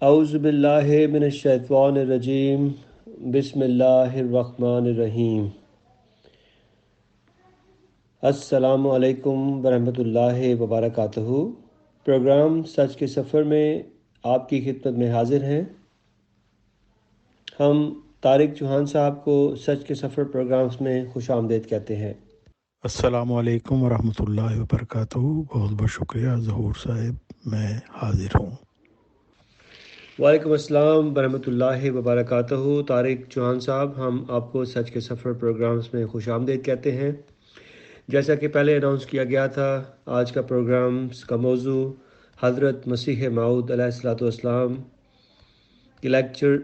اعوذ باللہ من الشیطان الرجیم، بسم اللہ الرحمن الرحیم۔ السلام علیکم ورحمۃ اللہ وبرکاتہ۔ پروگرام سچ کے سفر میں آپ کی خدمت میں حاضر ہیں۔ ہم طارق چوہان صاحب کو سچ کے سفر پروگرامز میں خوش آمدید کہتے ہیں۔ السلام علیکم ورحمۃ اللہ وبرکاتہ۔ بہت بہت شکریہ ظہور صاحب، میں حاضر ہوں۔ وعلیکم السلام ورحمۃ اللہ وبرکاتہ۔ طارق چوہان صاحب، ہم آپ کو سچ کے سفر پروگرامز میں خوش آمدید کہتے ہیں۔ جیسا کہ پہلے اناؤنس کیا گیا تھا، آج کا پروگرامز کا موضوع حضرت مسیح موعود علیہ الصلوۃ والسلام کے لیکچر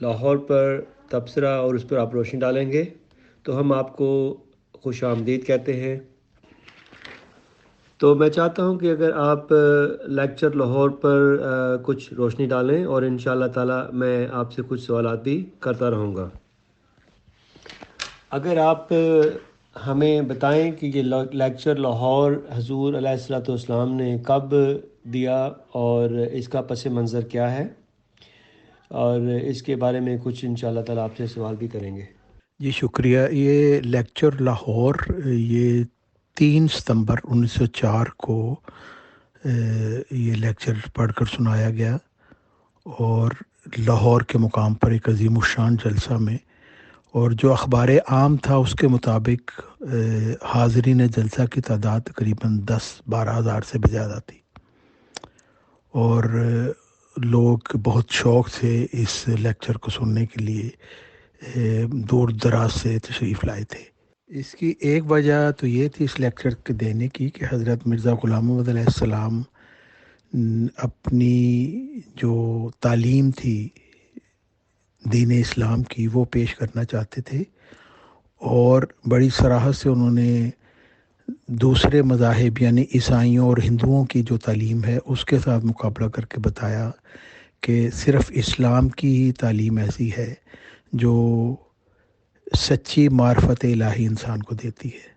لاہور پر تبصرہ اور اس پر آپ روشنی ڈالیں گے، تو ہم آپ کو خوش آمدید کہتے ہیں۔ تو میں چاہتا ہوں کہ اگر آپ لیکچر لاہور پر کچھ روشنی ڈالیں، اور انشاءاللہ تعالی میں آپ سے کچھ سوالات بھی کرتا رہوں گا۔ اگر آپ ہمیں بتائیں کہ یہ لیکچر لاہور حضور علیہ الصلوۃ والسلام نے کب دیا اور اس کا پس منظر کیا ہے، اور اس کے بارے میں کچھ انشاءاللہ تعالی آپ سے سوال بھی کریں گے۔ جی شکریہ۔ یہ لیکچر لاہور یہ 3 ستمبر 1904 کو یہ لیکچر پڑھ کر سنایا گیا، اور لاہور کے مقام پر ایک عظیم الشان جلسہ میں، اور جو اخبار عام تھا اس کے مطابق حاضرین جلسہ کی تعداد تقریباً 10-12 ہزار سے بھی زیادہ تھی، اور لوگ بہت شوق سے اس لیکچر کو سننے کے لیے دور دراز سے تشریف لائے تھے۔ اس کی ایک وجہ تو یہ تھی اس لیکچر کے دینے کی کہ حضرت مرزا غلام محمد علیہ السلام اپنی جو تعلیم تھی دین اسلام کی وہ پیش کرنا چاہتے تھے، اور بڑی صراحت سے انہوں نے دوسرے مذاہب یعنی عیسائیوں اور ہندوؤں کی جو تعلیم ہے اس کے ساتھ مقابلہ کر کے بتایا کہ صرف اسلام کی ہی تعلیم ایسی ہے جو سچی معرفت الہی انسان کو دیتی ہے۔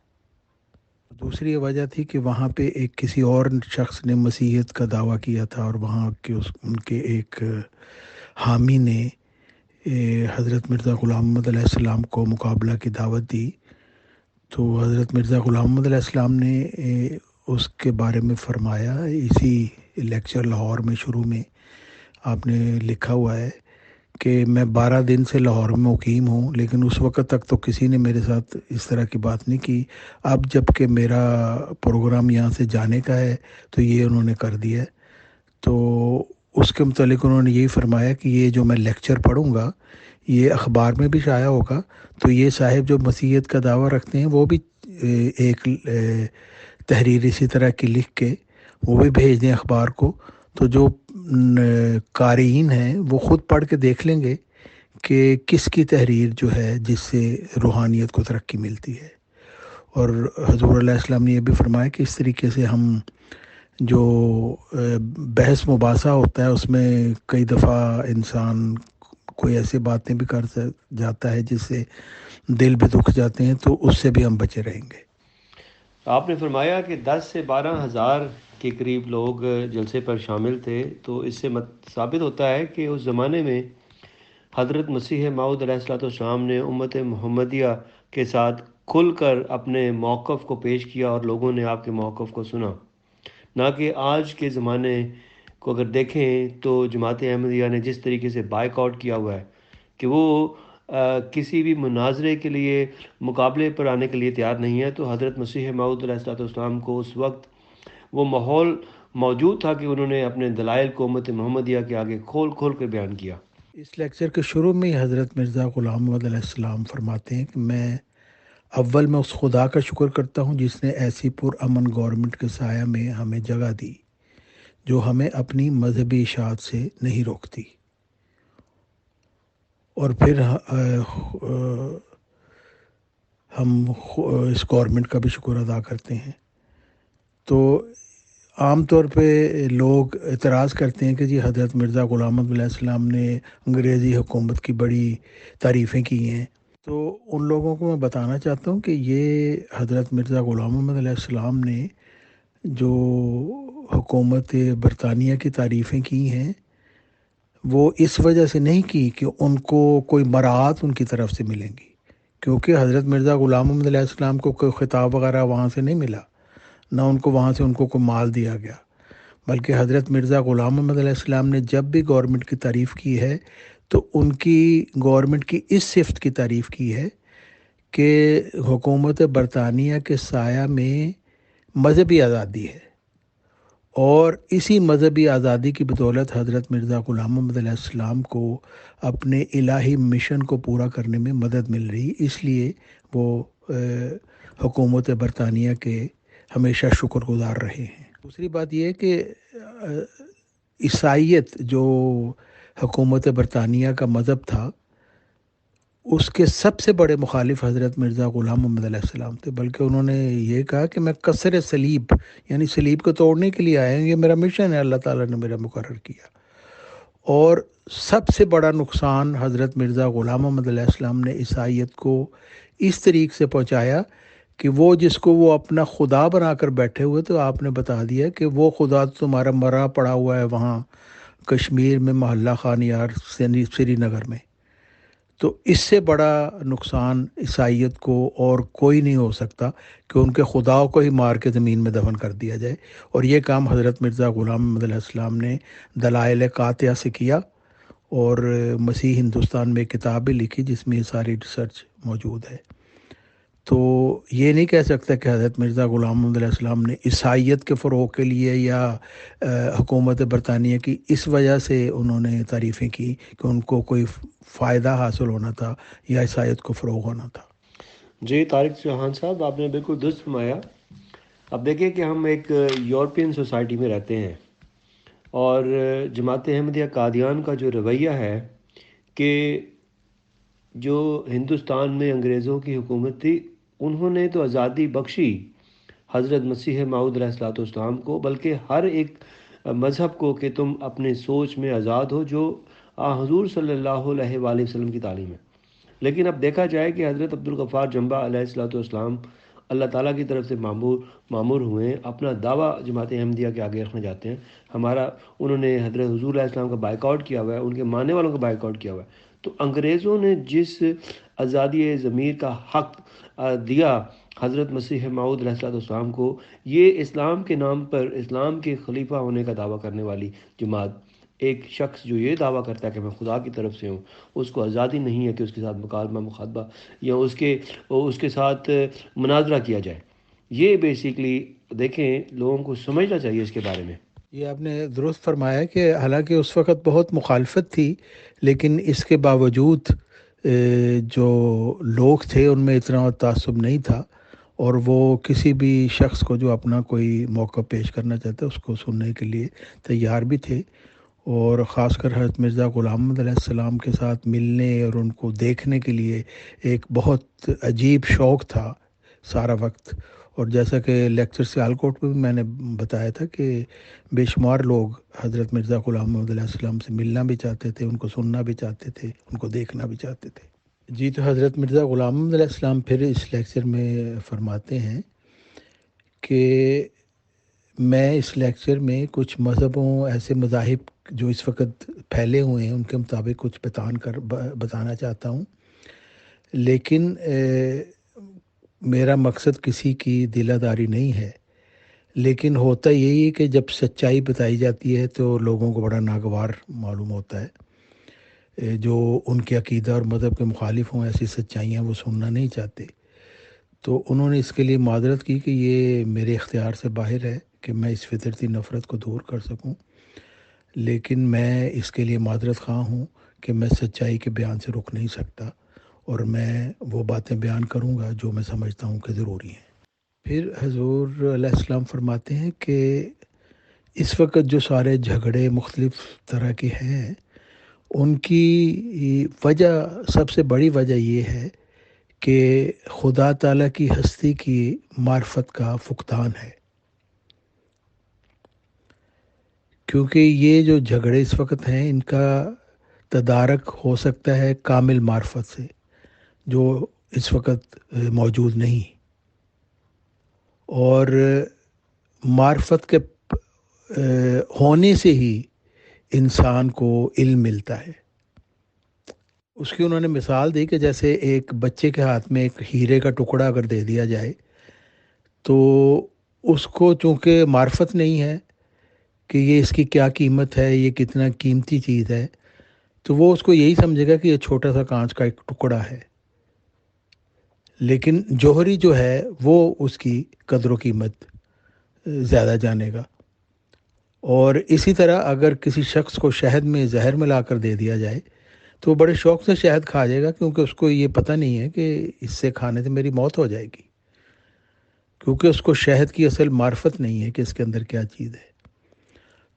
دوسری وجہ تھی کہ وہاں پہ ایک کسی اور شخص نے مسیحیت کا دعویٰ کیا تھا، اور وہاں کے ان کے ایک حامی نے حضرت مرزا غلام محمد علیہ السلام کو مقابلہ کی دعوت دی، تو حضرت مرزا غلام محمد علیہ السلام نے اس کے بارے میں فرمایا، اسی لیکچر لاہور میں شروع میں آپ نے لکھا ہوا ہے کہ میں 12 دن سے لاہور میں مقیم ہوں، لیکن اس وقت تک تو کسی نے میرے ساتھ اس طرح کی بات نہیں کی، اب جب کہ میرا پروگرام یہاں سے جانے کا ہے تو یہ انہوں نے کر دیا ہے۔ تو اس کے متعلق انہوں نے یہی فرمایا کہ یہ جو میں لیکچر پڑھوں گا یہ اخبار میں بھی شائع ہوگا، تو یہ صاحب جو مسیحیت کا دعویٰ رکھتے ہیں وہ بھی ایک تحریر اسی طرح کی لکھ کے وہ بھی بھیج دیں اخبار کو، تو جو قارئین ہیں وہ خود پڑھ کے دیکھ لیں گے کہ کس کی تحریر جو ہے جس سے روحانیت کو ترقی ملتی ہے۔ اور حضور علیہ السلام نے یہ بھی فرمایا کہ اس طریقے سے ہم جو بحث مباحثہ ہوتا ہے اس میں کئی دفعہ انسان کوئی ایسی باتیں بھی کر جاتا ہے جس سے دل بھی دکھ جاتے ہیں، تو اس سے بھی ہم بچے رہیں گے۔ آپ نے فرمایا کہ 10 سے 12 ہزار کے قریب لوگ جلسے پر شامل تھے، تو اس سے ثابت ہوتا ہے کہ اس زمانے میں حضرت مسیح موعود علیہ الصلوۃ والسلام نے امت محمدیہ کے ساتھ کھل کر اپنے موقف کو پیش کیا، اور لوگوں نے آپ کے موقف کو سنا، نہ کہ آج کے زمانے کو اگر دیکھیں تو جماعت احمدیہ نے جس طریقے سے بائیک آؤٹ کیا ہوا ہے کہ وہ کسی بھی مناظرے کے لیے مقابلے پر آنے کے لیے تیار نہیں ہے۔ تو حضرت مسیح موعود علیہ الصلوۃ والسلام کو اس وقت وہ ماحول موجود تھا کہ انہوں نے اپنے دلائل کو امت محمدیہ کے آگے کھول کھول کر بیان کیا۔ اس لیکچر کے شروع میں ہی حضرت مرزا غلام محمد علیہ السلام فرماتے ہیں کہ میں اس خدا کا شکر کرتا ہوں جس نے ایسی پرامن گورنمنٹ کے سایہ میں ہمیں جگہ دی جو ہمیں اپنی مذہبی اشاعت سے نہیں روکتی، اور پھر ہم اس گورنمنٹ کا بھی شکر ادا کرتے ہیں۔ تو عام طور پہ لوگ اعتراض کرتے ہیں کہ جی حضرت مرزا غلام محمد علیہ السلام نے انگریزی حکومت کی بڑی تعریفیں کی ہیں، تو ان لوگوں کو میں بتانا چاہتا ہوں کہ یہ حضرت مرزا غلام محمد علیہ السلام نے جو حکومت برطانیہ کی تعریفیں کی ہیں وہ اس وجہ سے نہیں کی کہ ان کو کوئی برات ان کی طرف سے ملیں گی، کیونکہ حضرت مرزا غلام محمد علیہ السلام کو کوئی خطاب وغیرہ وہاں سے نہیں ملا، نہ ان کو وہاں سے ان کو کوئی مال دیا گیا، بلکہ حضرت مرزا غلام محمد علیہ السلام نے جب بھی گورنمنٹ کی تعریف کی ہے تو ان کی گورنمنٹ کی اس صفت کی تعریف کی ہے کہ حکومت برطانیہ کے سایہ میں مذہبی آزادی ہے، اور اسی مذہبی آزادی کی بدولت حضرت مرزا غلام محمد علیہ السلام کو اپنے الہی مشن کو پورا کرنے میں مدد مل رہی، اس لیے وہ حکومت برطانیہ کے ہمیشہ شکر گزار رہے ہیں۔ دوسری بات یہ ہے کہ عیسائیت جو حکومت برطانیہ کا مذہب تھا، اس کے سب سے بڑے مخالف حضرت مرزا غلام محمد علیہ السلام تھے، بلکہ انہوں نے یہ کہا کہ میں کسر صلیب یعنی صلیب کو توڑنے کے لیے آیا ہوں، یہ میرا مشن ہے، اللہ تعالیٰ نے میرا مقرر کیا۔ اور سب سے بڑا نقصان حضرت مرزا غلام محمد علیہ السلام نے عیسائیت کو اس طریقے سے پہنچایا کہ وہ جس کو وہ اپنا خدا بنا کر بیٹھے ہوئے، تو آپ نے بتا دیا کہ وہ خدا تو تمہارا مرا پڑا ہوا ہے وہاں کشمیر میں محلہ خان یار سری نگر میں۔ تو اس سے بڑا نقصان عیسائیت کو اور کوئی نہیں ہو سکتا کہ ان کے خداؤں کو ہی مار کے زمین میں دفن کر دیا جائے، اور یہ کام حضرت مرزا غلام محمد علیہ السلام نے دلائل قاطعہ سے کیا، اور مسیح ہندوستان میں ایک کتاب بھی لکھی جس میں یہ ساری ریسرچ موجود ہے۔ تو یہ نہیں کہہ سکتا کہ حضرت مرزا غلام محمد علیہ السلام نے عیسائیت کے فروغ کے لیے یا حکومت برطانیہ کی اس وجہ سے انہوں نے تعریفیں کی کہ ان کو کوئی فائدہ حاصل ہونا تھا یا عیسائیت کو فروغ ہونا تھا۔ جی طارق چوہان صاحب، آپ نے بالکل درست فرمایا۔ اب دیکھیں کہ ہم ایک یورپین سوسائٹی میں رہتے ہیں، اور جماعت احمدیہ قادیان کا جو رویہ ہے کہ جو ہندوستان میں انگریزوں کی حکومت تھی، انہوں نے تو آزادی بخشی حضرت مسیح موعود علیہ الصلوۃ والسلام کو، بلکہ ہر ایک مذہب کو کہ تم اپنے سوچ میں آزاد ہو، جو حضور صلی اللہ علیہ وآلہ وسلم کی تعلیم ہے۔ لیکن اب دیکھا جائے کہ حضرت عبدالغفار جنبہ علیہ الصلوۃ والسلام اللہ تعالیٰ کی طرف سے معمور ہوئے ہیں، اپنا دعویٰ جماعت احمدیہ کے آگے رکھنا چاہتے ہیں۔ انہوں نے حضرت حضور علیہ السلام کا بائیکاٹ کیا ہوا ہے، ان کے ماننے والوں کا بائیکاٹ کیا ہوا ہے۔ تو انگریزوں نے جس آزادی ضمیر کا حق دیا حضرت مسیح موعود علیہ الصلوۃ والسلام کو، یہ اسلام کے نام پر اسلام کے خلیفہ ہونے کا دعویٰ کرنے والی جماعت، ایک شخص جو یہ دعویٰ کرتا ہے کہ میں خدا کی طرف سے ہوں، اس کو آزادی نہیں ہے کہ اس کے ساتھ مکالمہ مخاطبہ یا اس کے ساتھ مناظرہ کیا جائے۔ یہ بیسیکلی دیکھیں، لوگوں کو سمجھنا چاہیے اس کے بارے میں۔ یہ آپ نے درست فرمایا کہ حالانکہ اس وقت بہت مخالفت تھی، لیکن اس کے باوجود جو لوگ تھے ان میں اتنا تعصب نہیں تھا، اور وہ کسی بھی شخص کو جو اپنا کوئی موقع پیش کرنا چاہتا ہے اس کو سننے کے لیے تیار بھی تھے، اور خاص کر حضرت مرزا غلام محمد علیہ السلام کے ساتھ ملنے اور ان کو دیکھنے کے لیے ایک بہت عجیب شوق تھا سارا وقت۔ اور جیسا کہ لیکچر سیالکوٹ میں بھی میں نے بتایا تھا کہ بے شمار لوگ حضرت مرزا غلام محمد علیہ السلام سے ملنا بھی چاہتے تھے، ان کو سننا بھی چاہتے تھے، ان کو دیکھنا بھی چاہتے تھے۔ جی، تو حضرت مرزا غلام محمد علیہ السلام پھر اس لیکچر میں فرماتے ہیں کہ میں اس لیکچر میں کچھ مذہبوں، ایسے مذاہب جو اس وقت پھیلے ہوئے ہیں، ان کے مطابق کچھ بتانا چاہتا ہوں، لیکن میرا مقصد کسی کی دلہ داری نہیں ہے، لیکن ہوتا یہی ہے کہ جب سچائی بتائی جاتی ہے تو لوگوں کو بڑا ناگوار معلوم ہوتا ہے۔ جو ان کے عقیدہ اور مذہب کے مخالف ہوں، ایسی سچائیاں وہ سننا نہیں چاہتے۔ تو انہوں نے اس کے لیے معذرت کی کہ یہ میرے اختیار سے باہر ہے کہ میں اس فطرتی نفرت کو دور کر سکوں، لیکن میں اس کے لیے معذرت خواہ ہوں کہ میں سچائی کے بیان سے رک نہیں سکتا، اور میں وہ باتیں بیان کروں گا جو میں سمجھتا ہوں کہ ضروری ہیں۔ پھر حضور علیہ السلام فرماتے ہیں کہ اس وقت جو سارے جھگڑے مختلف طرح کے ہیں، ان کی وجہ، سب سے بڑی وجہ یہ ہے کہ خدا تعالیٰ کی ہستی کی معرفت کا فقدان ہے، کیونکہ یہ جو جھگڑے اس وقت ہیں ان کا تدارک ہو سکتا ہے کامل معرفت سے، جو اس وقت موجود نہیں، اور معرفت کے ہونے سے ہی انسان کو علم ملتا ہے۔ اس کی انہوں نے مثال دی کہ جیسے ایک بچے کے ہاتھ میں ایک ہیرے کا ٹکڑا اگر دے دیا جائے تو اس کو چونکہ معرفت نہیں ہے کہ یہ اس کی کیا قیمت ہے، یہ کتنا قیمتی چیز ہے، تو وہ اس کو یہی سمجھے گا کہ یہ چھوٹا سا کانچ کا ایک ٹکڑا ہے، لیکن جوہری جو ہے وہ اس کی قدر و قیمت زیادہ جانے گا۔ اور اسی طرح اگر کسی شخص کو شہد میں زہر ملا کر دے دیا جائے تو وہ بڑے شوق سے شہد کھا جائے گا، کیونکہ اس کو یہ پتہ نہیں ہے کہ اس سے کھانے سے میری موت ہو جائے گی، کیونکہ اس کو شہد کی اصل معرفت نہیں ہے کہ اس کے اندر کیا چیز ہے۔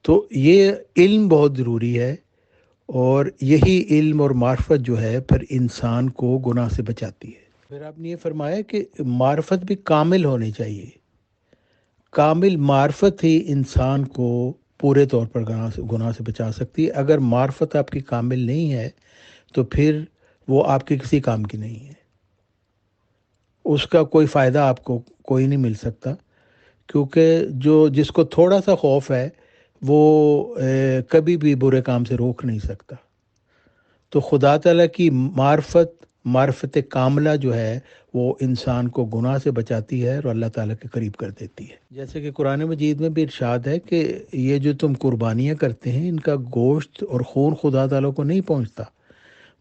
تو یہ علم بہت ضروری ہے، اور یہی علم اور معرفت جو ہے پھر انسان کو گناہ سے بچاتی ہے۔ پھر آپ نے یہ فرمایا کہ معرفت بھی کامل ہونی چاہیے۔ کامل معرفت ہی انسان کو پورے طور پر گناہ سے بچا سکتی ہے۔ اگر معرفت آپ کی کامل نہیں ہے تو پھر وہ آپ کے کسی کام کی نہیں ہے، اس کا کوئی فائدہ آپ کو کوئی نہیں مل سکتا، کیونکہ جس کو تھوڑا سا خوف ہے وہ کبھی بھی برے کام سے روک نہیں سکتا۔ تو خدا تعالیٰ کی معرفت کاملہ جو ہے وہ انسان کو گناہ سے بچاتی ہے اور اللہ تعالیٰ کے قریب کر دیتی ہے۔ جیسے کہ قرآن مجید میں بھی ارشاد ہے کہ یہ جو تم قربانیاں کرتے ہیں ان کا گوشت اور خون خدا تعالیٰ کو نہیں پہنچتا،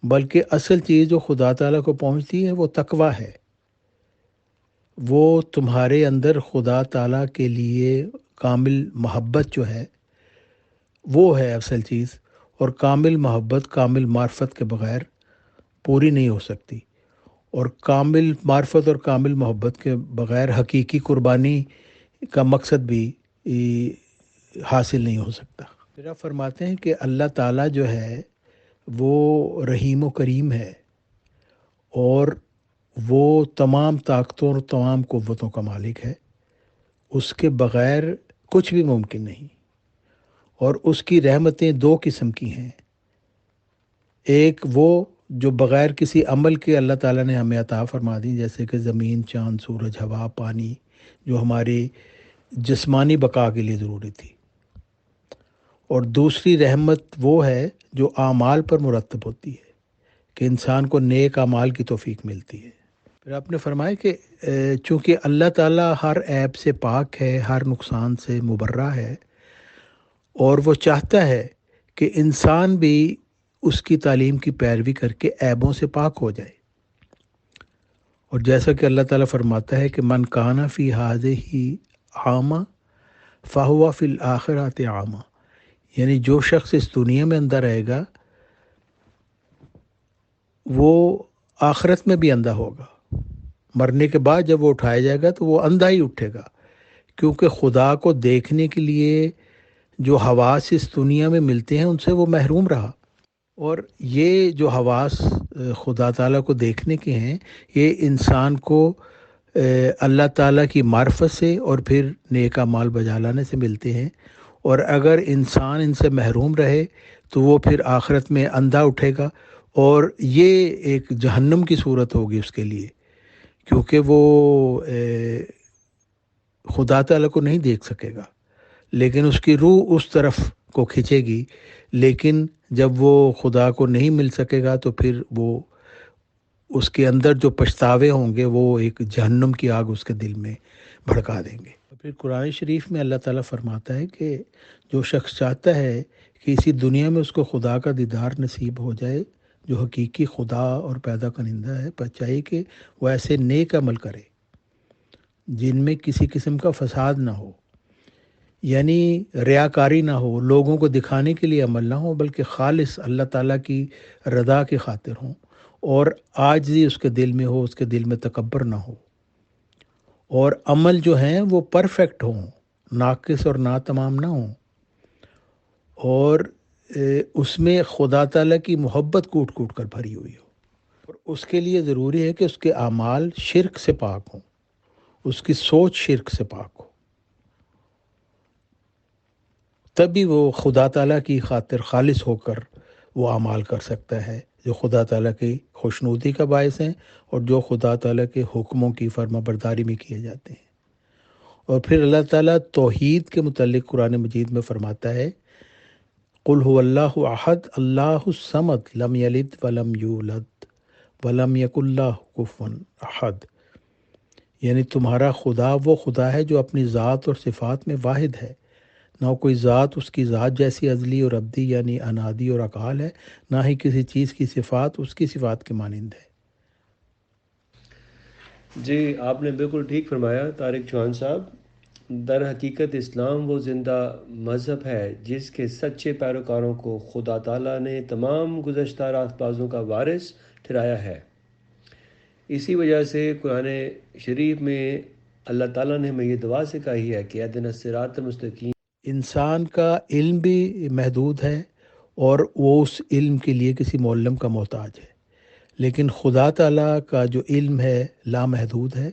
بلکہ اصل چیز جو خدا تعالیٰ کو پہنچتی ہے وہ تقویٰ ہے۔ وہ تمہارے اندر خدا تعالیٰ کے لیے کامل محبت جو ہے وہ ہے اصل چیز، اور کامل محبت کامل معرفت کے بغیر پوری نہیں ہو سکتی، اور کامل معرفت اور کامل محبت کے بغیر حقیقی قربانی کا مقصد بھی حاصل نہیں ہو سکتا۔ پھر آپ فرماتے ہیں کہ اللہ تعالیٰ جو ہے وہ رحیم و کریم ہے، اور وہ تمام طاقتوں اور تمام قوتوں کا مالک ہے، اس کے بغیر کچھ بھی ممکن نہیں۔ اور اس کی رحمتیں دو قسم کی ہیں، ایک وہ جو بغیر کسی عمل کے اللہ تعالیٰ نے ہمیں عطا فرما دی، جیسے کہ زمین، چاند، سورج، ہوا، پانی، جو ہماری جسمانی بقا کے لیے ضروری تھی۔ اور دوسری رحمت وہ ہے جو اعمال پر مرتب ہوتی ہے، کہ انسان کو نیک اعمال کی توفیق ملتی ہے۔ پھر آپ نے فرمایا کہ چونکہ اللہ تعالیٰ ہر عیب سے پاک ہے، ہر نقصان سے مبرہ ہے، اور وہ چاہتا ہے کہ انسان بھی اس کی تعلیم کی پیروی کر کے عیبوں سے پاک ہو جائے۔ اور جیسا کہ اللہ تعالیٰ فرماتا ہے کہ من کان فی ہذہ اعمی فہو فی الآخرۃ اعمی، یعنی جو شخص اس دنیا میں اندھا رہے گا وہ آخرت میں بھی اندھا ہوگا، مرنے کے بعد جب وہ اٹھایا جائے گا تو وہ اندھا ہی اٹھے گا، کیونکہ خدا کو دیکھنے کے لیے جو حواس اس دنیا میں ملتے ہیں ان سے وہ محروم رہا۔ اور یہ جو حواس خدا تعالیٰ کو دیکھنے کے ہیں یہ انسان کو اللہ تعالیٰ کی معرفت سے اور پھر نیک اعمال بجا لانے سے ملتے ہیں، اور اگر انسان ان سے محروم رہے تو وہ پھر آخرت میں اندھا اٹھے گا، اور یہ ایک جہنم کی صورت ہوگی اس کے لیے، کیونکہ وہ خدا تعالیٰ کو نہیں دیکھ سکے گا، لیکن اس کی روح اس طرف کو کھنچے گی، لیکن جب وہ خدا کو نہیں مل سکے گا تو پھر وہ اس کے اندر جو پچھتاوے ہوں گے وہ ایک جہنم کی آگ اس کے دل میں بھڑکا دیں گے۔ پھر قرآن شریف میں اللہ تعالیٰ فرماتا ہے کہ جو شخص چاہتا ہے کہ اسی دنیا میں اس کو خدا کا دیدار نصیب ہو جائے، جو حقیقی خدا اور پیدا کنندہ ہے، پر چاہیے کہ وہ ایسے نیک عمل کرے جن میں کسی قسم کا فساد نہ ہو، یعنی ریاکاری نہ ہو، لوگوں کو دکھانے کے لیے عمل نہ ہو، بلکہ خالص اللہ تعالیٰ کی رضا کی خاطر ہوں، اور عاجزی اس کے دل میں ہو، اس کے دل میں تکبر نہ ہو، اور عمل جو ہیں وہ پرفیکٹ ہوں، ناقص اور ناتمام نہ ہوں، اور اس میں خدا تعالیٰ کی محبت کوٹ کوٹ کر بھری ہوئی ہو۔ اور اس کے لیے ضروری ہے کہ اس کے اعمال شرک سے پاک ہوں، اس کی سوچ شرک سے پاک ہو، تبھی وہ خدا تعالیٰ کی خاطر خالص ہو کر وہ اعمال کر سکتا ہے جو خدا تعالیٰ کی خوشنودی کا باعث ہیں اور جو خدا تعالیٰ کے حکموں کی فرما برداری میں کیے جاتے ہیں۔ اور پھر اللہ تعالیٰ توحید کے متعلق قرآن مجید میں فرماتا ہے، قل هو اللہ احد اللہ الصمد لم یلد ولم یولد ولم یکن لہ کفوا احد، یعنی تمہارا خدا وہ خدا ہے جو اپنی ذات اور صفات میں واحد ہے، نہ کوئی ذات اس کی ذات جیسی ازلی اور ابدی یعنی انادی اور اکال ہے، نہ ہی کسی چیز کی صفات اس کی صفات کے مانند ہے۔ جی آپ نے بالکل ٹھیک فرمایا طارق چوہان صاحب۔ در حقیقت اسلام وہ زندہ مذہب ہے جس کے سچے پیروکاروں کو خدا تعالیٰ نے تمام گزشتہ راست بازوں کا وارث ٹھہرایا ہے۔ اسی وجہ سے قرآن شریف میں اللہ تعالیٰ نے ہمیں یہ دعا سکھائی ہے کہ اہدنا الصراط المستقیم۔ انسان کا علم بھی محدود ہے اور وہ اس علم کے لیے کسی معلم کا محتاج ہے، لیکن خدا تعالیٰ کا جو علم ہے لامحدود ہے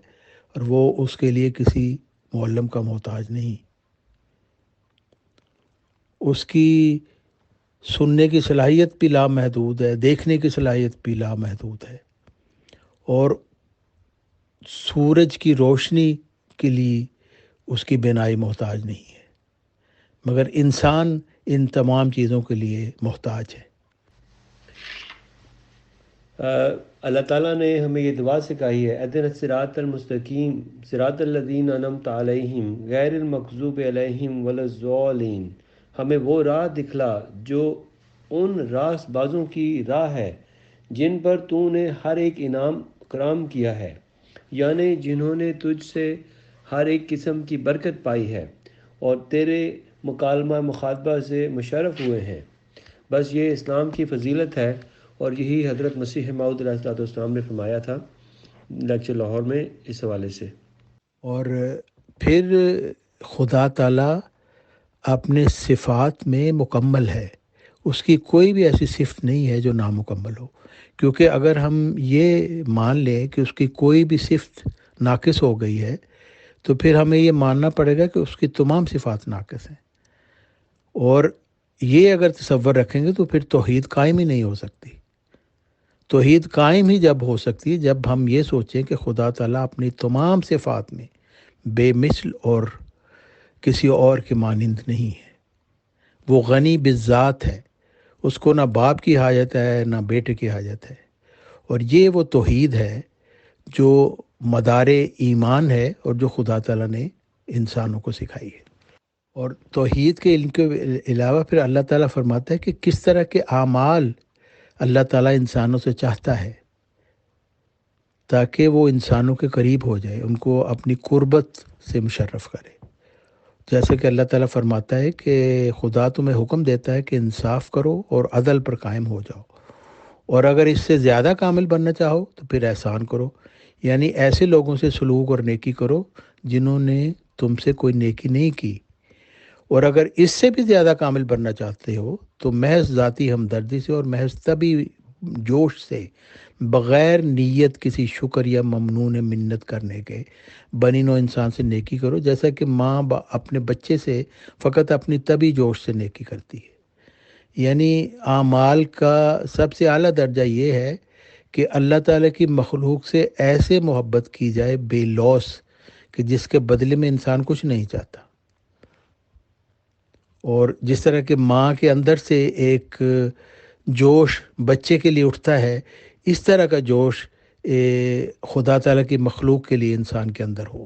اور وہ اس کے لیے کسی معلم کا محتاج نہیں۔ اس کی سننے کی صلاحیت بھی لامحدود ہے، دیکھنے کی صلاحیت بھی لامحدود ہے، اور سورج کی روشنی کے لیے اس کی بینائی محتاج نہیں ہے، مگر انسان ان تمام چیزوں کے لیے محتاج ہے۔ اللہ تعالیٰ نے ہمیں یہ دعا سکھائی ہے اہدنا الصراط المستقیم صراط الذین انعمت علیہم غیر المغضوب علیہم ولا الضالین، ہمیں وہ راہ دکھلا جو ان راست بازوں کی راہ ہے جن پر تو نے ہر ایک انعام کرام کیا ہے، یعنی جنہوں نے تجھ سے ہر ایک قسم کی برکت پائی ہے اور تیرے مکالمہ مخاطبہ سے مشرف ہوئے ہیں۔ بس یہ اسلام کی فضیلت ہے، اور یہی حضرت مسیح موعود علیہ السلام نے فرمایا تھا لیکچر لاہور میں اس حوالے سے۔ اور پھر خدا تعالیٰ اپنے صفات میں مکمل ہے، اس کی کوئی بھی ایسی صفت نہیں ہے جو نامکمل ہو، کیونکہ اگر ہم یہ مان لیں کہ اس کی کوئی بھی صفت ناقص ہو گئی ہے تو پھر ہمیں یہ ماننا پڑے گا کہ اس کی تمام صفات ناقص ہیں، اور یہ اگر تصور رکھیں گے تو پھر توحید قائم ہی نہیں ہو سکتی۔ توحید قائم ہی جب ہو سکتی ہے جب ہم یہ سوچیں کہ خدا تعالیٰ اپنی تمام صفات میں بے مثل اور کسی اور کے مانند نہیں ہے، وہ غنی بالذات ہے، اس کو نہ باپ کی حاجت ہے نہ بیٹے کی حاجت ہے، اور یہ وہ توحید ہے جو مدار ایمان ہے اور جو خدا تعالیٰ نے انسانوں کو سکھائی ہے۔ اور توحید کے علم کے علاوہ پھر اللہ تعالیٰ فرماتا ہے کہ کس طرح کے اعمال اللہ تعالیٰ انسانوں سے چاہتا ہے تاکہ وہ انسانوں کے قریب ہو جائے، ان کو اپنی قربت سے مشرف کرے۔ جیسے کہ اللہ تعالیٰ فرماتا ہے کہ خدا تمہیں حکم دیتا ہے کہ انصاف کرو اور عدل پر قائم ہو جاؤ، اور اگر اس سے زیادہ کامل بننا چاہو تو پھر احسان کرو، یعنی ایسے لوگوں سے سلوک اور نیکی کرو جنہوں نے تم سے کوئی نیکی نہیں کی، اور اگر اس سے بھی زیادہ کامل بننا چاہتے ہو تو محض ذاتی ہمدردی سے اور محض طبی جوش سے بغیر نیت کسی شکر یا ممنون منت کرنے کے بنی نوع انسان سے نیکی کرو، جیسا کہ ماں اپنے بچے سے فقط اپنی طبی جوش سے نیکی کرتی ہے۔ یعنی اعمال کا سب سے اعلیٰ درجہ یہ ہے کہ اللہ تعالیٰ کی مخلوق سے ایسے محبت کی جائے بے لوث کہ جس کے بدلے میں انسان کچھ نہیں چاہتا، اور جس طرح کہ ماں کے اندر سے ایک جوش بچے کے لیے اٹھتا ہے، اس طرح کا جوش خدا تعالیٰ کی مخلوق کے لیے انسان کے اندر ہو۔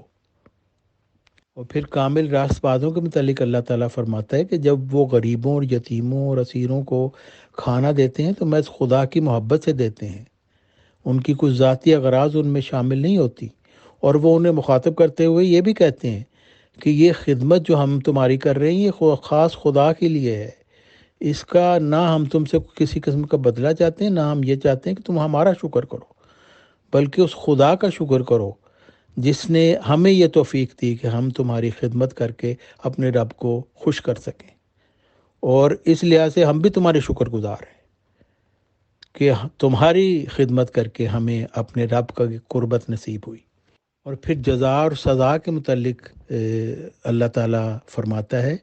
اور پھر کامل راست بازوں کے متعلق اللہ تعالیٰ فرماتا ہے کہ جب وہ غریبوں اور یتیموں اور اسیروں کو کھانا دیتے ہیں تو محض خدا کی محبت سے دیتے ہیں، ان کی کچھ ذاتی اغراض ان میں شامل نہیں ہوتی، اور وہ انہیں مخاطب کرتے ہوئے یہ بھی کہتے ہیں کہ یہ خدمت جو ہم تمہاری کر رہے ہیں یہ خاص خدا کے لیے ہے، اس کا نہ ہم تم سے کسی قسم کا بدلہ چاہتے ہیں، نہ ہم یہ چاہتے ہیں کہ تم ہمارا شکر کرو، بلکہ اس خدا کا شکر کرو جس نے ہمیں یہ توفیق دی کہ ہم تمہاری خدمت کر کے اپنے رب کو خوش کر سکیں، اور اس لحاظ سے ہم بھی تمہارے شکر گزار ہیں کہ تمہاری خدمت کر کے ہمیں اپنے رب کا قربت نصیب ہوئی۔ اور پھر جزا اور سزا کے متعلق اللہ تعالیٰ فرماتا ہے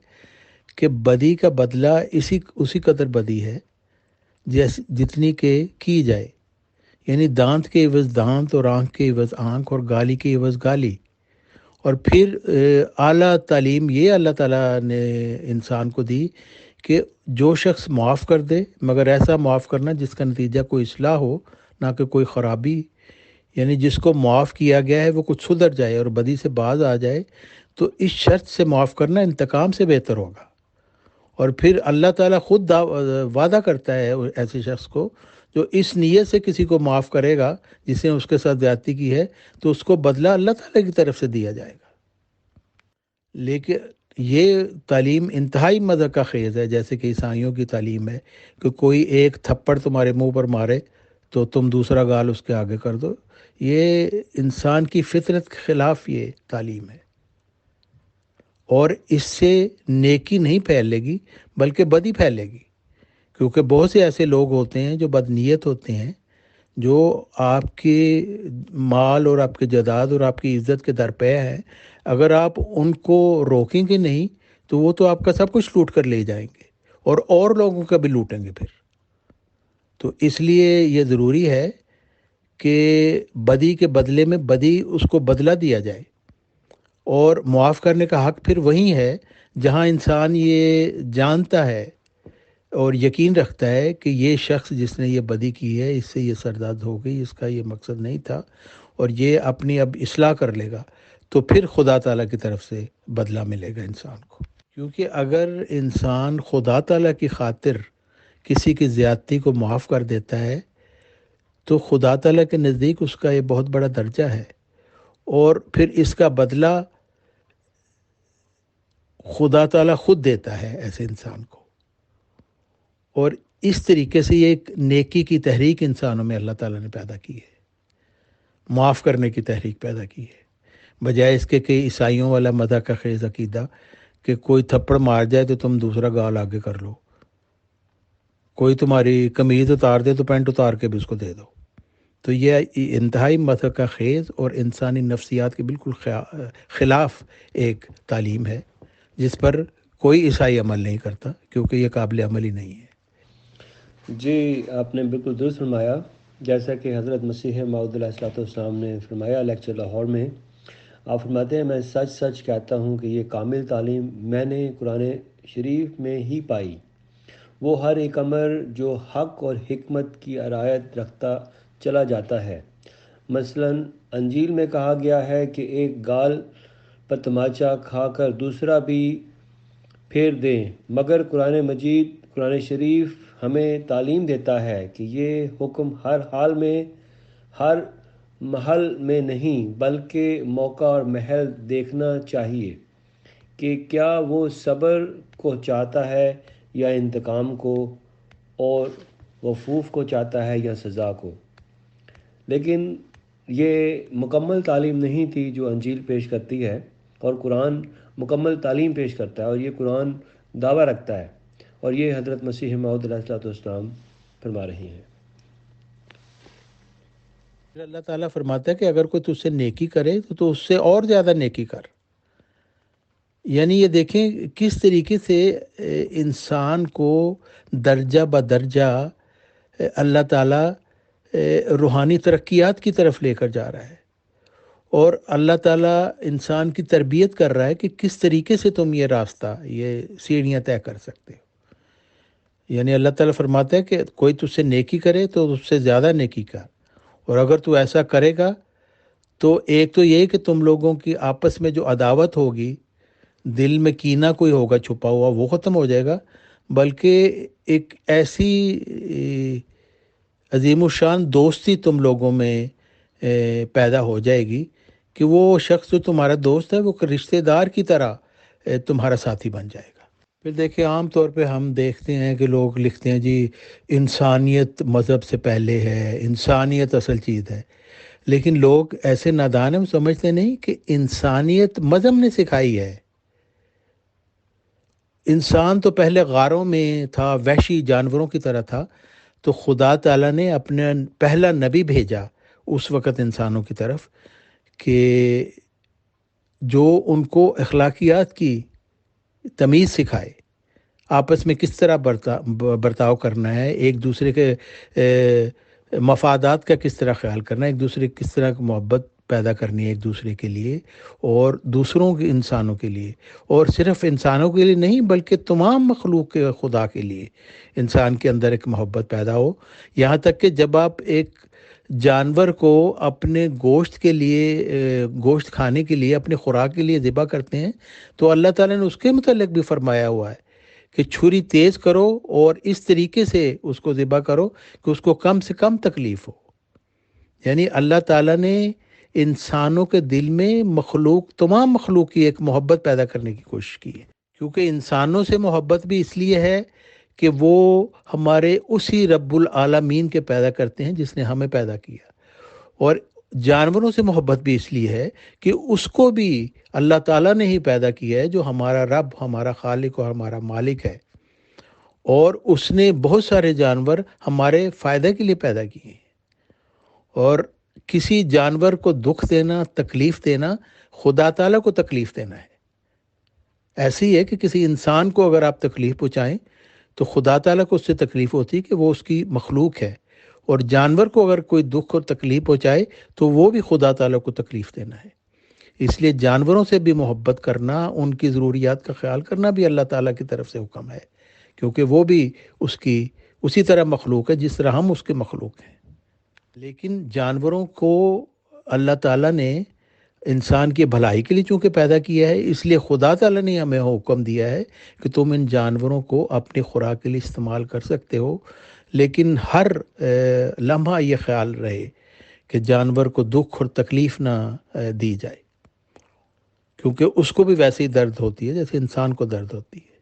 کہ بدی کا بدلہ اسی قدر بدی ہے جتنی کہ کی جائے، یعنی دانت کے عوض دانت اور آنکھ کے عوض آنکھ اور گالی کے عوض گالی۔ اور پھر اعلیٰ تعلیم یہ اللہ تعالیٰ نے انسان کو دی کہ جو شخص معاف کر دے، مگر ایسا معاف کرنا جس کا نتیجہ کوئی اصلاح ہو، نہ کہ کوئی خرابی، یعنی جس کو معاف کیا گیا ہے وہ کچھ سدھر جائے اور بدی سے باز آ جائے، تو اس شرط سے معاف کرنا انتقام سے بہتر ہوگا۔ اور پھر اللہ تعالیٰ خود وعدہ کرتا ہے ایسے شخص کو جو اس نیت سے کسی کو معاف کرے گا جس نے اس کے ساتھ زیادتی کی ہے، تو اس کو بدلہ اللہ تعالیٰ کی طرف سے دیا جائے گا۔ لیکن یہ تعلیم انتہائی مزہ کا خیز ہے، جیسے کہ عیسائیوں کی تعلیم ہے کہ کوئی ایک تھپڑ تمہارے منہ پر مارے تو تم دوسرا گال اس کے آگے کر دو۔ یہ انسان کی فطرت کے خلاف یہ تعلیم ہے، اور اس سے نیکی نہیں پھیلے گی بلکہ بدی پھیلے گی، کیونکہ بہت سے ایسے لوگ ہوتے ہیں جو بدنیت ہوتے ہیں، جو آپ کے مال اور آپ کے جائیداد اور آپ کی عزت کے درپے ہیں۔ اگر آپ ان کو روکیں گے نہیں تو وہ تو آپ کا سب کچھ لوٹ کر لے جائیں گے اور لوگوں کا بھی لوٹیں گے پھر۔ تو اس لیے یہ ضروری ہے کہ بدی کے بدلے میں بدی اس کو بدلہ دیا جائے، اور معاف کرنے کا حق پھر وہی ہے جہاں انسان یہ جانتا ہے اور یقین رکھتا ہے کہ یہ شخص جس نے یہ بدی کی ہے اس سے یہ سردرد ہو گئی، اس کا یہ مقصد نہیں تھا، اور یہ اپنی اب اصلاح کر لے گا، تو پھر خدا تعالیٰ کی طرف سے بدلہ ملے گا انسان کو۔ کیونکہ اگر انسان خدا تعالیٰ کی خاطر کسی کی زیادتی کو معاف کر دیتا ہے تو خدا تعالیٰ کے نزدیک اس کا یہ بہت بڑا درجہ ہے، اور پھر اس کا بدلہ خدا تعالیٰ خود دیتا ہے ایسے انسان کو۔ اور اس طریقے سے یہ ایک نیکی کی تحریک انسانوں میں اللہ تعالیٰ نے پیدا کی ہے، معاف کرنے کی تحریک پیدا کی ہے، بجائے اس کے کہ عیسائیوں والا مدح کا خیز عقیدہ کہ کوئی تھپڑ مار جائے تو تم دوسرا گال آگے کر لو، کوئی تمہاری قمیض اتار دے تو پینٹ اتار کے بھی اس کو دے دو۔ تو یہ انتہائی مدح کا خیز اور انسانی نفسیات کے بالکل خلاف ایک تعلیم ہے، جس پر کوئی عیسائی عمل نہیں کرتا، کیونکہ یہ قابل عمل ہی نہیں ہے۔ جی، آپ نے بالکل درست فرمایا، جیسا کہ حضرت مسیح موعود علیہ الصلوۃ والسلام نے فرمایا لیکچر لاہور میں۔ آپ فرماتے ہیں، میں سچ سچ کہتا ہوں کہ یہ کامل تعلیم میں نے قرآن شریف میں ہی پائی۔ وہ ہر ایک امر جو حق اور حکمت کی رعایت رکھتا چلا جاتا ہے۔ مثلاً انجیل میں کہا گیا ہے کہ ایک گال پر تماچا کھا کر دوسرا بھی پھیر دیں، مگر قرآن شریف ہمیں تعلیم دیتا ہے کہ یہ حکم ہر حال میں، ہر محل میں نہیں، بلکہ موقع اور محل دیکھنا چاہیے کہ کیا وہ صبر کو چاہتا ہے یا انتقام کو، اور وفوف کو چاہتا ہے یا سزا کو۔ لیکن یہ مکمل تعلیم نہیں تھی جو انجیل پیش کرتی ہے، اور قرآن مکمل تعلیم پیش کرتا ہے، اور یہ قرآن دعویٰ رکھتا ہے، اور یہ حضرت مسیح موعود علیہ الصلوۃ والسلام فرما رہی ہیں۔ اللہ تعالیٰ فرماتا ہے کہ اگر کوئی تجھ سے نیکی کرے تو اس سے اور زیادہ نیکی کر۔ یعنی یہ دیکھیں کس طریقے سے انسان کو درجہ بدرجہ اللہ تعالیٰ روحانی ترقیات کی طرف لے کر جا رہا ہے، اور اللہ تعالیٰ انسان کی تربیت کر رہا ہے کہ کس طریقے سے تم یہ راستہ، یہ سیڑھیاں طے کر سکتے ہو۔ یعنی اللہ تعالیٰ فرماتا ہے کہ کوئی تجھ سے نیکی کرے تو اس سے زیادہ نیکی کر، اور اگر تو ایسا کرے گا تو ایک تو یہ کہ تم لوگوں کی آپس میں جو عداوت ہوگی، دل میں کینہ کوئی ہوگا چھپا ہوا، وہ ختم ہو جائے گا، بلکہ ایک ایسی عظیم الشان دوستی تم لوگوں میں پیدا ہو جائے گی کہ وہ شخص جو تمہارا دوست ہے وہ رشتہ دار کی طرح تمہارا ساتھی بن جائے گا۔ پھر دیکھیں عام طور پہ ہم دیکھتے ہیں کہ لوگ لکھتے ہیں جی انسانیت مذہب سے پہلے ہے، انسانیت اصل چیز ہے، لیکن لوگ ایسے نادان ہیں، سمجھتے نہیں کہ انسانیت مذہب نے سکھائی ہے۔ انسان تو پہلے غاروں میں تھا، وحشی جانوروں کی طرح تھا، تو خدا تعالیٰ نے اپنا پہلا نبی بھیجا اس وقت انسانوں کی طرف کہ جو ان کو اخلاقیات کی تمیز سکھائے، آپس میں کس طرح برتاؤ کرنا ہے، ایک دوسرے کے مفادات کا کس طرح خیال کرنا ہے، ایک دوسرے کی کس طرح محبت پیدا کرنی ہے ایک دوسرے کے لیے اور دوسروں کے انسانوں کے لیے، اور صرف انسانوں کے لیے نہیں بلکہ تمام مخلوق کے خدا کے لیے انسان کے اندر ایک محبت پیدا ہو۔ یہاں تک کہ جب آپ ایک جانور کو اپنے گوشت کے لیے، گوشت کھانے کے لیے، اپنے خوراک کے لیے ذبح کرتے ہیں تو اللہ تعالیٰ نے اس کے متعلق بھی فرمایا ہوا ہے کہ چھری تیز کرو اور اس طریقے سے اس کو ذبح کرو کہ اس کو کم سے کم تکلیف ہو۔ یعنی اللہ تعالیٰ نے انسانوں کے دل میں تمام مخلوق کی ایک محبت پیدا کرنے کی کوشش کی ہے، کیونکہ انسانوں سے محبت بھی اس لیے ہے کہ وہ ہمارے اسی رب العالمین کے پیدا کرتے ہیں جس نے ہمیں پیدا کیا، اور جانوروں سے محبت بھی اس لیے ہے کہ اس کو بھی اللہ تعالیٰ نے ہی پیدا کیا ہے، جو ہمارا رب، ہمارا خالق اور ہمارا مالک ہے، اور اس نے بہت سارے جانور ہمارے فائدہ کے لیے پیدا کیے ہیں۔ اور کسی جانور کو دکھ دینا، تکلیف دینا، خدا تعالیٰ کو تکلیف دینا ہے۔ ایسے ہی ہے کہ کسی انسان کو اگر آپ تکلیف پہنچائیں تو خدا تعالیٰ کو اس سے تکلیف ہوتی ہے کہ وہ اس کی مخلوق ہے، اور جانور کو اگر کوئی دکھ اور تکلیف پہنچائے تو وہ بھی خدا تعالیٰ کو تکلیف دینا ہے۔ اس لیے جانوروں سے بھی محبت کرنا، ان کی ضروریات کا خیال کرنا بھی اللہ تعالیٰ کی طرف سے حکم ہے، کیونکہ وہ بھی اسی طرح مخلوق ہے جس طرح ہم اس کے مخلوق ہیں۔ لیکن جانوروں کو اللہ تعالیٰ نے انسان کی بھلائی کے لیے چونکہ پیدا کیا ہے، اس لیے خدا تعالیٰ نے ہمیں حکم دیا ہے کہ تم ان جانوروں کو اپنی خوراک کے لیے استعمال کر سکتے ہو، لیکن ہر لمحہ یہ خیال رہے کہ جانور کو دکھ اور تکلیف نہ دی جائے، کیونکہ اس کو بھی ویسے ہی درد ہوتی ہے جیسے انسان کو درد ہوتی ہے۔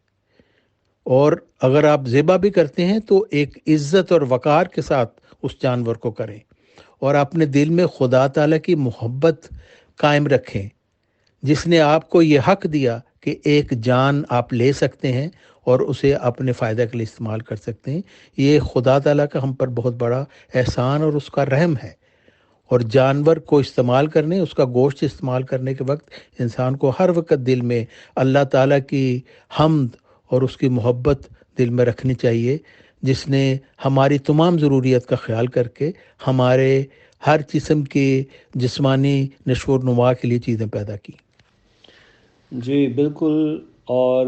اور اگر آپ ذبح بھی کرتے ہیں تو ایک عزت اور وقار کے ساتھ اس جانور کو کریں، اور اپنے دل میں خدا تعالیٰ کی محبت قائم رکھیں، جس نے آپ کو یہ حق دیا کہ ایک جان آپ لے سکتے ہیں اور اسے اپنے فائدہ کے لیے استعمال کر سکتے ہیں۔ یہ خدا تعالیٰ کا ہم پر بہت بڑا احسان اور اس کا رحم ہے۔ اور جانور کو استعمال کرنے، اس کا گوشت استعمال کرنے کے وقت انسان کو ہر وقت دل میں اللہ تعالیٰ کی حمد اور اس کی محبت دل میں رکھنی چاہیے، جس نے ہماری تمام ضروریات کا خیال کر کے ہمارے ہر قسم کے جسمانی نشو و نما کے لیے چیزیں پیدا کی۔ جی بالکل، اور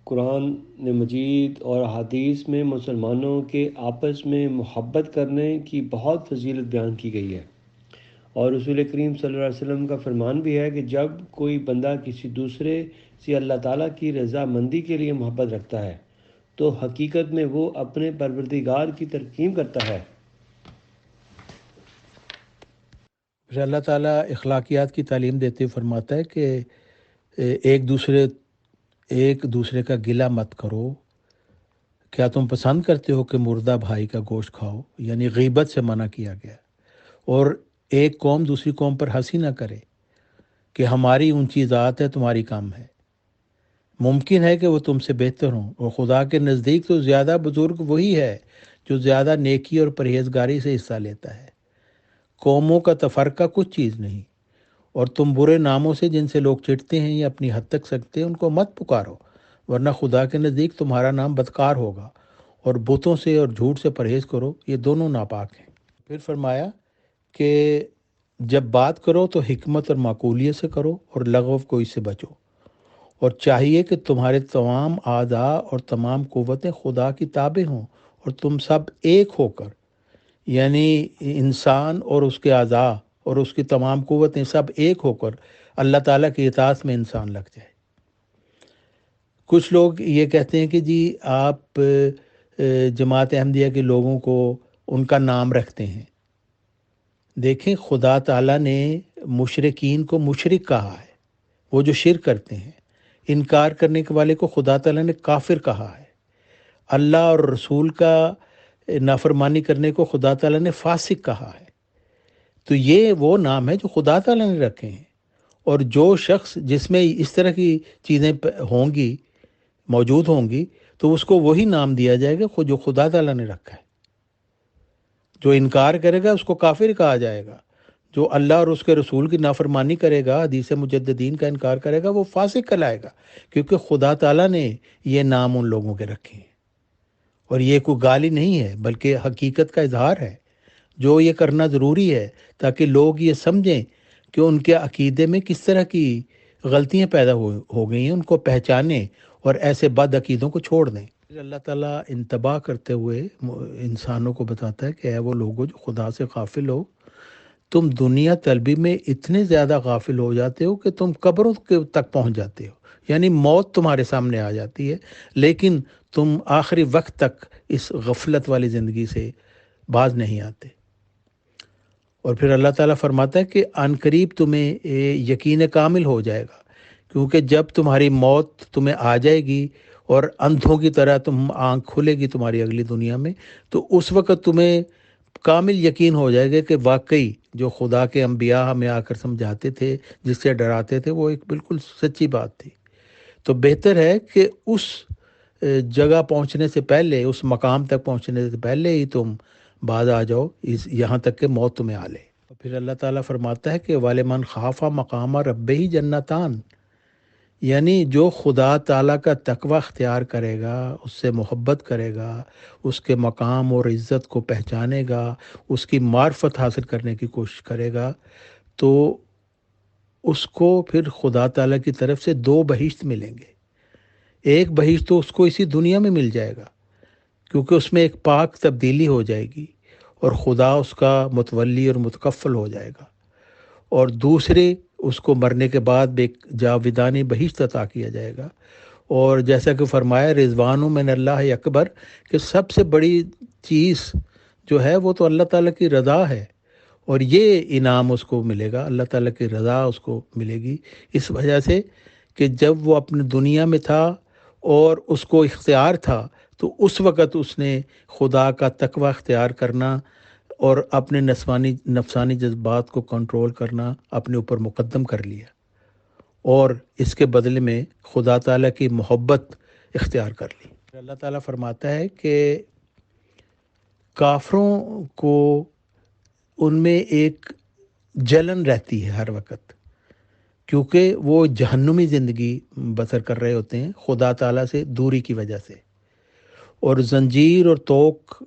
قرآن مجید اور حدیث میں مسلمانوں کے آپس میں محبت کرنے کی بہت فضیلت بیان کی گئی ہے، اور رسول کریم صلی اللہ علیہ وسلم کا فرمان بھی ہے کہ جب کوئی بندہ کسی دوسرے سے اللہ تعالیٰ کی رضا مندی کے لیے محبت رکھتا ہے تو حقیقت میں وہ اپنے پروردگار کی ترکیم کرتا ہے۔ پھر اللہ تعالیٰ اخلاقیات کی تعلیم دیتے ہوئے فرماتا ہے کہ ایک دوسرے کا گلہ مت کرو، کیا تم پسند کرتے ہو کہ مردہ بھائی کا گوشت کھاؤ؟ یعنی غیبت سے منع کیا گیا۔ اور ایک قوم دوسری قوم پر ہنسی نہ کرے کہ ہماری اونچی ذات ہے، تمہاری کم ہے۔ ممکن ہے کہ وہ تم سے بہتر ہوں، اور خدا کے نزدیک تو زیادہ بزرگ وہی ہے جو زیادہ نیکی اور پرہیزگاری سے حصہ لیتا ہے۔ قوموں کا تفرقہ کچھ چیز نہیں، اور تم برے ناموں سے جن سے لوگ چڑھتے ہیں یا اپنی حد تک سکتے ہیں ان کو مت پکارو، ورنہ خدا کے نزدیک تمہارا نام بدکار ہوگا۔ اور بتوں سے اور جھوٹ سے پرہیز کرو، یہ دونوں ناپاک ہیں۔ پھر فرمایا کہ جب بات کرو تو حکمت اور معقولیت سے کرو، اور لغو کوئی سے بچو، اور چاہیے کہ تمہارے تمام اعضاء اور تمام قوتیں خدا کی تابع ہوں، اور تم سب ایک ہو کر، یعنی انسان اور اس کے اعضاء اور اس کی تمام قوتیں سب ایک ہو کر اللہ تعالیٰ کی اطاعت میں انسان لگ جائے۔ کچھ لوگ یہ کہتے ہیں کہ جی آپ جماعت احمدیہ کے لوگوں کو ان کا نام رکھتے ہیں۔ دیکھیں، خدا تعالیٰ نے مشرکین کو مشرک کہا ہے، وہ جو شرک کرتے ہیں۔ انکار کرنے کے والے کو خدا تعالیٰ نے کافر کہا ہے۔ اللہ اور رسول کا نافرمانی کرنے کو خدا تعالیٰ نے فاسق کہا ہے۔ تو یہ وہ نام ہے جو خدا تعالیٰ نے رکھے ہیں، اور جو شخص جس میں اس طرح کی چیزیں موجود ہوں گی تو اس کو وہی نام دیا جائے گا جو خدا تعالیٰ نے رکھا ہے۔ جو انکار کرے گا اس کو کافر کہا جائے گا، جو اللہ اور اس کے رسول کی نافرمانی کرے گا، حدیث مجددین کا انکار کرے گا، وہ فاسق کہلائے گا، کیونکہ خدا تعالیٰ نے یہ نام ان لوگوں کے رکھے ہیں۔ اور یہ کوئی گالی نہیں ہے بلکہ حقیقت کا اظہار ہے، جو یہ کرنا ضروری ہے تاکہ لوگ یہ سمجھیں کہ ان کے عقیدے میں کس طرح کی غلطیاں پیدا ہو گئی ہیں، ان کو پہچانیں اور ایسے بد عقیدوں کو چھوڑ دیں۔ پھر اللہ تعالیٰ انتباہ کرتے ہوئے انسانوں کو بتاتا ہے کہ اے وہ لوگوں جو خدا سے غافل ہو، تم دنیا طلبی میں اتنے زیادہ غافل ہو جاتے ہو کہ تم قبروں تک پہنچ جاتے ہو، یعنی موت تمہارے سامنے آ جاتی ہے، لیکن تم آخری وقت تک اس غفلت والی زندگی سے باز نہیں آتے۔ اور پھر اللہ تعالیٰ فرماتا ہے کہ عن قریب تمہیں یقین کامل ہو جائے گا، کیونکہ جب تمہاری موت تمہیں آ جائے گی اور اندھوں کی طرح تم آنکھ کھلے گی تمہاری اگلی دنیا میں، تو اس وقت تمہیں کامل یقین ہو جائے گا کہ واقعی جو خدا کے انبیاء ہمیں آ کر سمجھاتے تھے، جس سے ڈراتے تھے، وہ ایک بالکل سچی بات تھی۔ تو بہتر ہے کہ اس جگہ پہنچنے سے پہلے، اس مقام تک پہنچنے سے پہلے ہی تم باز آ جاؤ، یہاں تک کہ موت تمہیں آ لے۔ پھر اللہ تعالیٰ فرماتا ہے کہ وَلِمَنْ خَافَ مَقَامَ رَبِّهِ جَنَّتَانِ، یعنی جو خدا تعالیٰ کا تقوی اختیار کرے گا، اس سے محبت کرے گا، اس کے مقام اور عزت کو پہچانے گا، اس کی معرفت حاصل کرنے کی کوشش کرے گا، تو اس کو پھر خدا تعالیٰ کی طرف سے 2 بہشت ملیں گے۔ ایک بہشت تو اس کو اسی دنیا میں مل جائے گا، کیونکہ اس میں ایک پاک تبدیلی ہو جائے گی اور خدا اس کا متولی اور متکفل ہو جائے گا، اور دوسرے اس کو مرنے کے بعد ایک جاودانی بہشت عطا کیا جائے گا۔ اور جیسا کہ فرمایا رضوان من اللہ اکبر، کہ سب سے بڑی چیز جو ہے وہ تو اللہ تعالیٰ کی رضا ہے، اور یہ انعام اس کو ملے گا، اللہ تعالیٰ کی رضا اس کو ملے گی، اس وجہ سے کہ جب وہ اپنے دنیا میں تھا اور اس کو اختیار تھا، تو اس وقت اس نے خدا کا تقوی اختیار کرنا اور اپنے نفسانی جذبات کو کنٹرول کرنا اپنے اوپر مقدم کر لیا، اور اس کے بدلے میں خدا تعالیٰ کی محبت اختیار کر لی۔ اللہ تعالیٰ فرماتا ہے کہ کافروں کو ان میں ایک جلن رہتی ہے ہر وقت، کیونکہ وہ جہنمی زندگی بسر کر رہے ہوتے ہیں خدا تعالیٰ سے دوری کی وجہ سے، اور زنجیر اور توق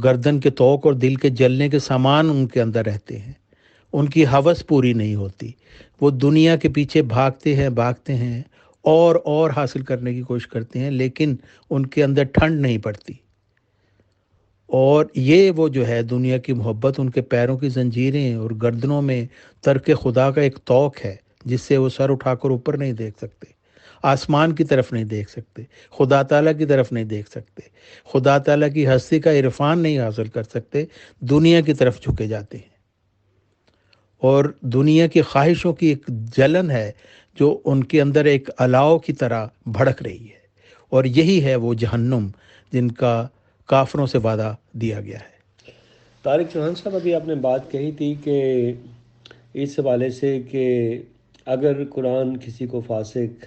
گردن کے توق اور دل کے جلنے کے سامان ان کے اندر رہتے ہیں، ان کی ہوس پوری نہیں ہوتی، وہ دنیا کے پیچھے بھاگتے ہیں اور حاصل کرنے کی کوشش کرتے ہیں، لیکن ان کے اندر ٹھنڈ نہیں پڑتی، اور یہ وہ جو ہے دنیا کی محبت ان کے پیروں کی زنجیریں اور گردنوں میں ترک خدا کا ایک توق ہے، جس سے وہ سر اٹھا کر اوپر نہیں دیکھ سکتے، آسمان کی طرف نہیں دیکھ سکتے، خدا تعالیٰ کی طرف نہیں دیکھ سکتے، خدا تعالیٰ کی ہستی کا عرفان نہیں حاصل کر سکتے، دنیا کی طرف جھکے جاتے ہیں، اور دنیا کی خواہشوں کی ایک جلن ہے جو ان کے اندر ایک الاؤ کی طرح بھڑک رہی ہے، اور یہی ہے وہ جہنم جن کا کافروں سے وعدہ دیا گیا ہے۔ طارق چوہان صاحب، ابھی آپ نے بات کہی تھی کہ اس حوالے سے کہ اگر قرآن کسی کو فاسق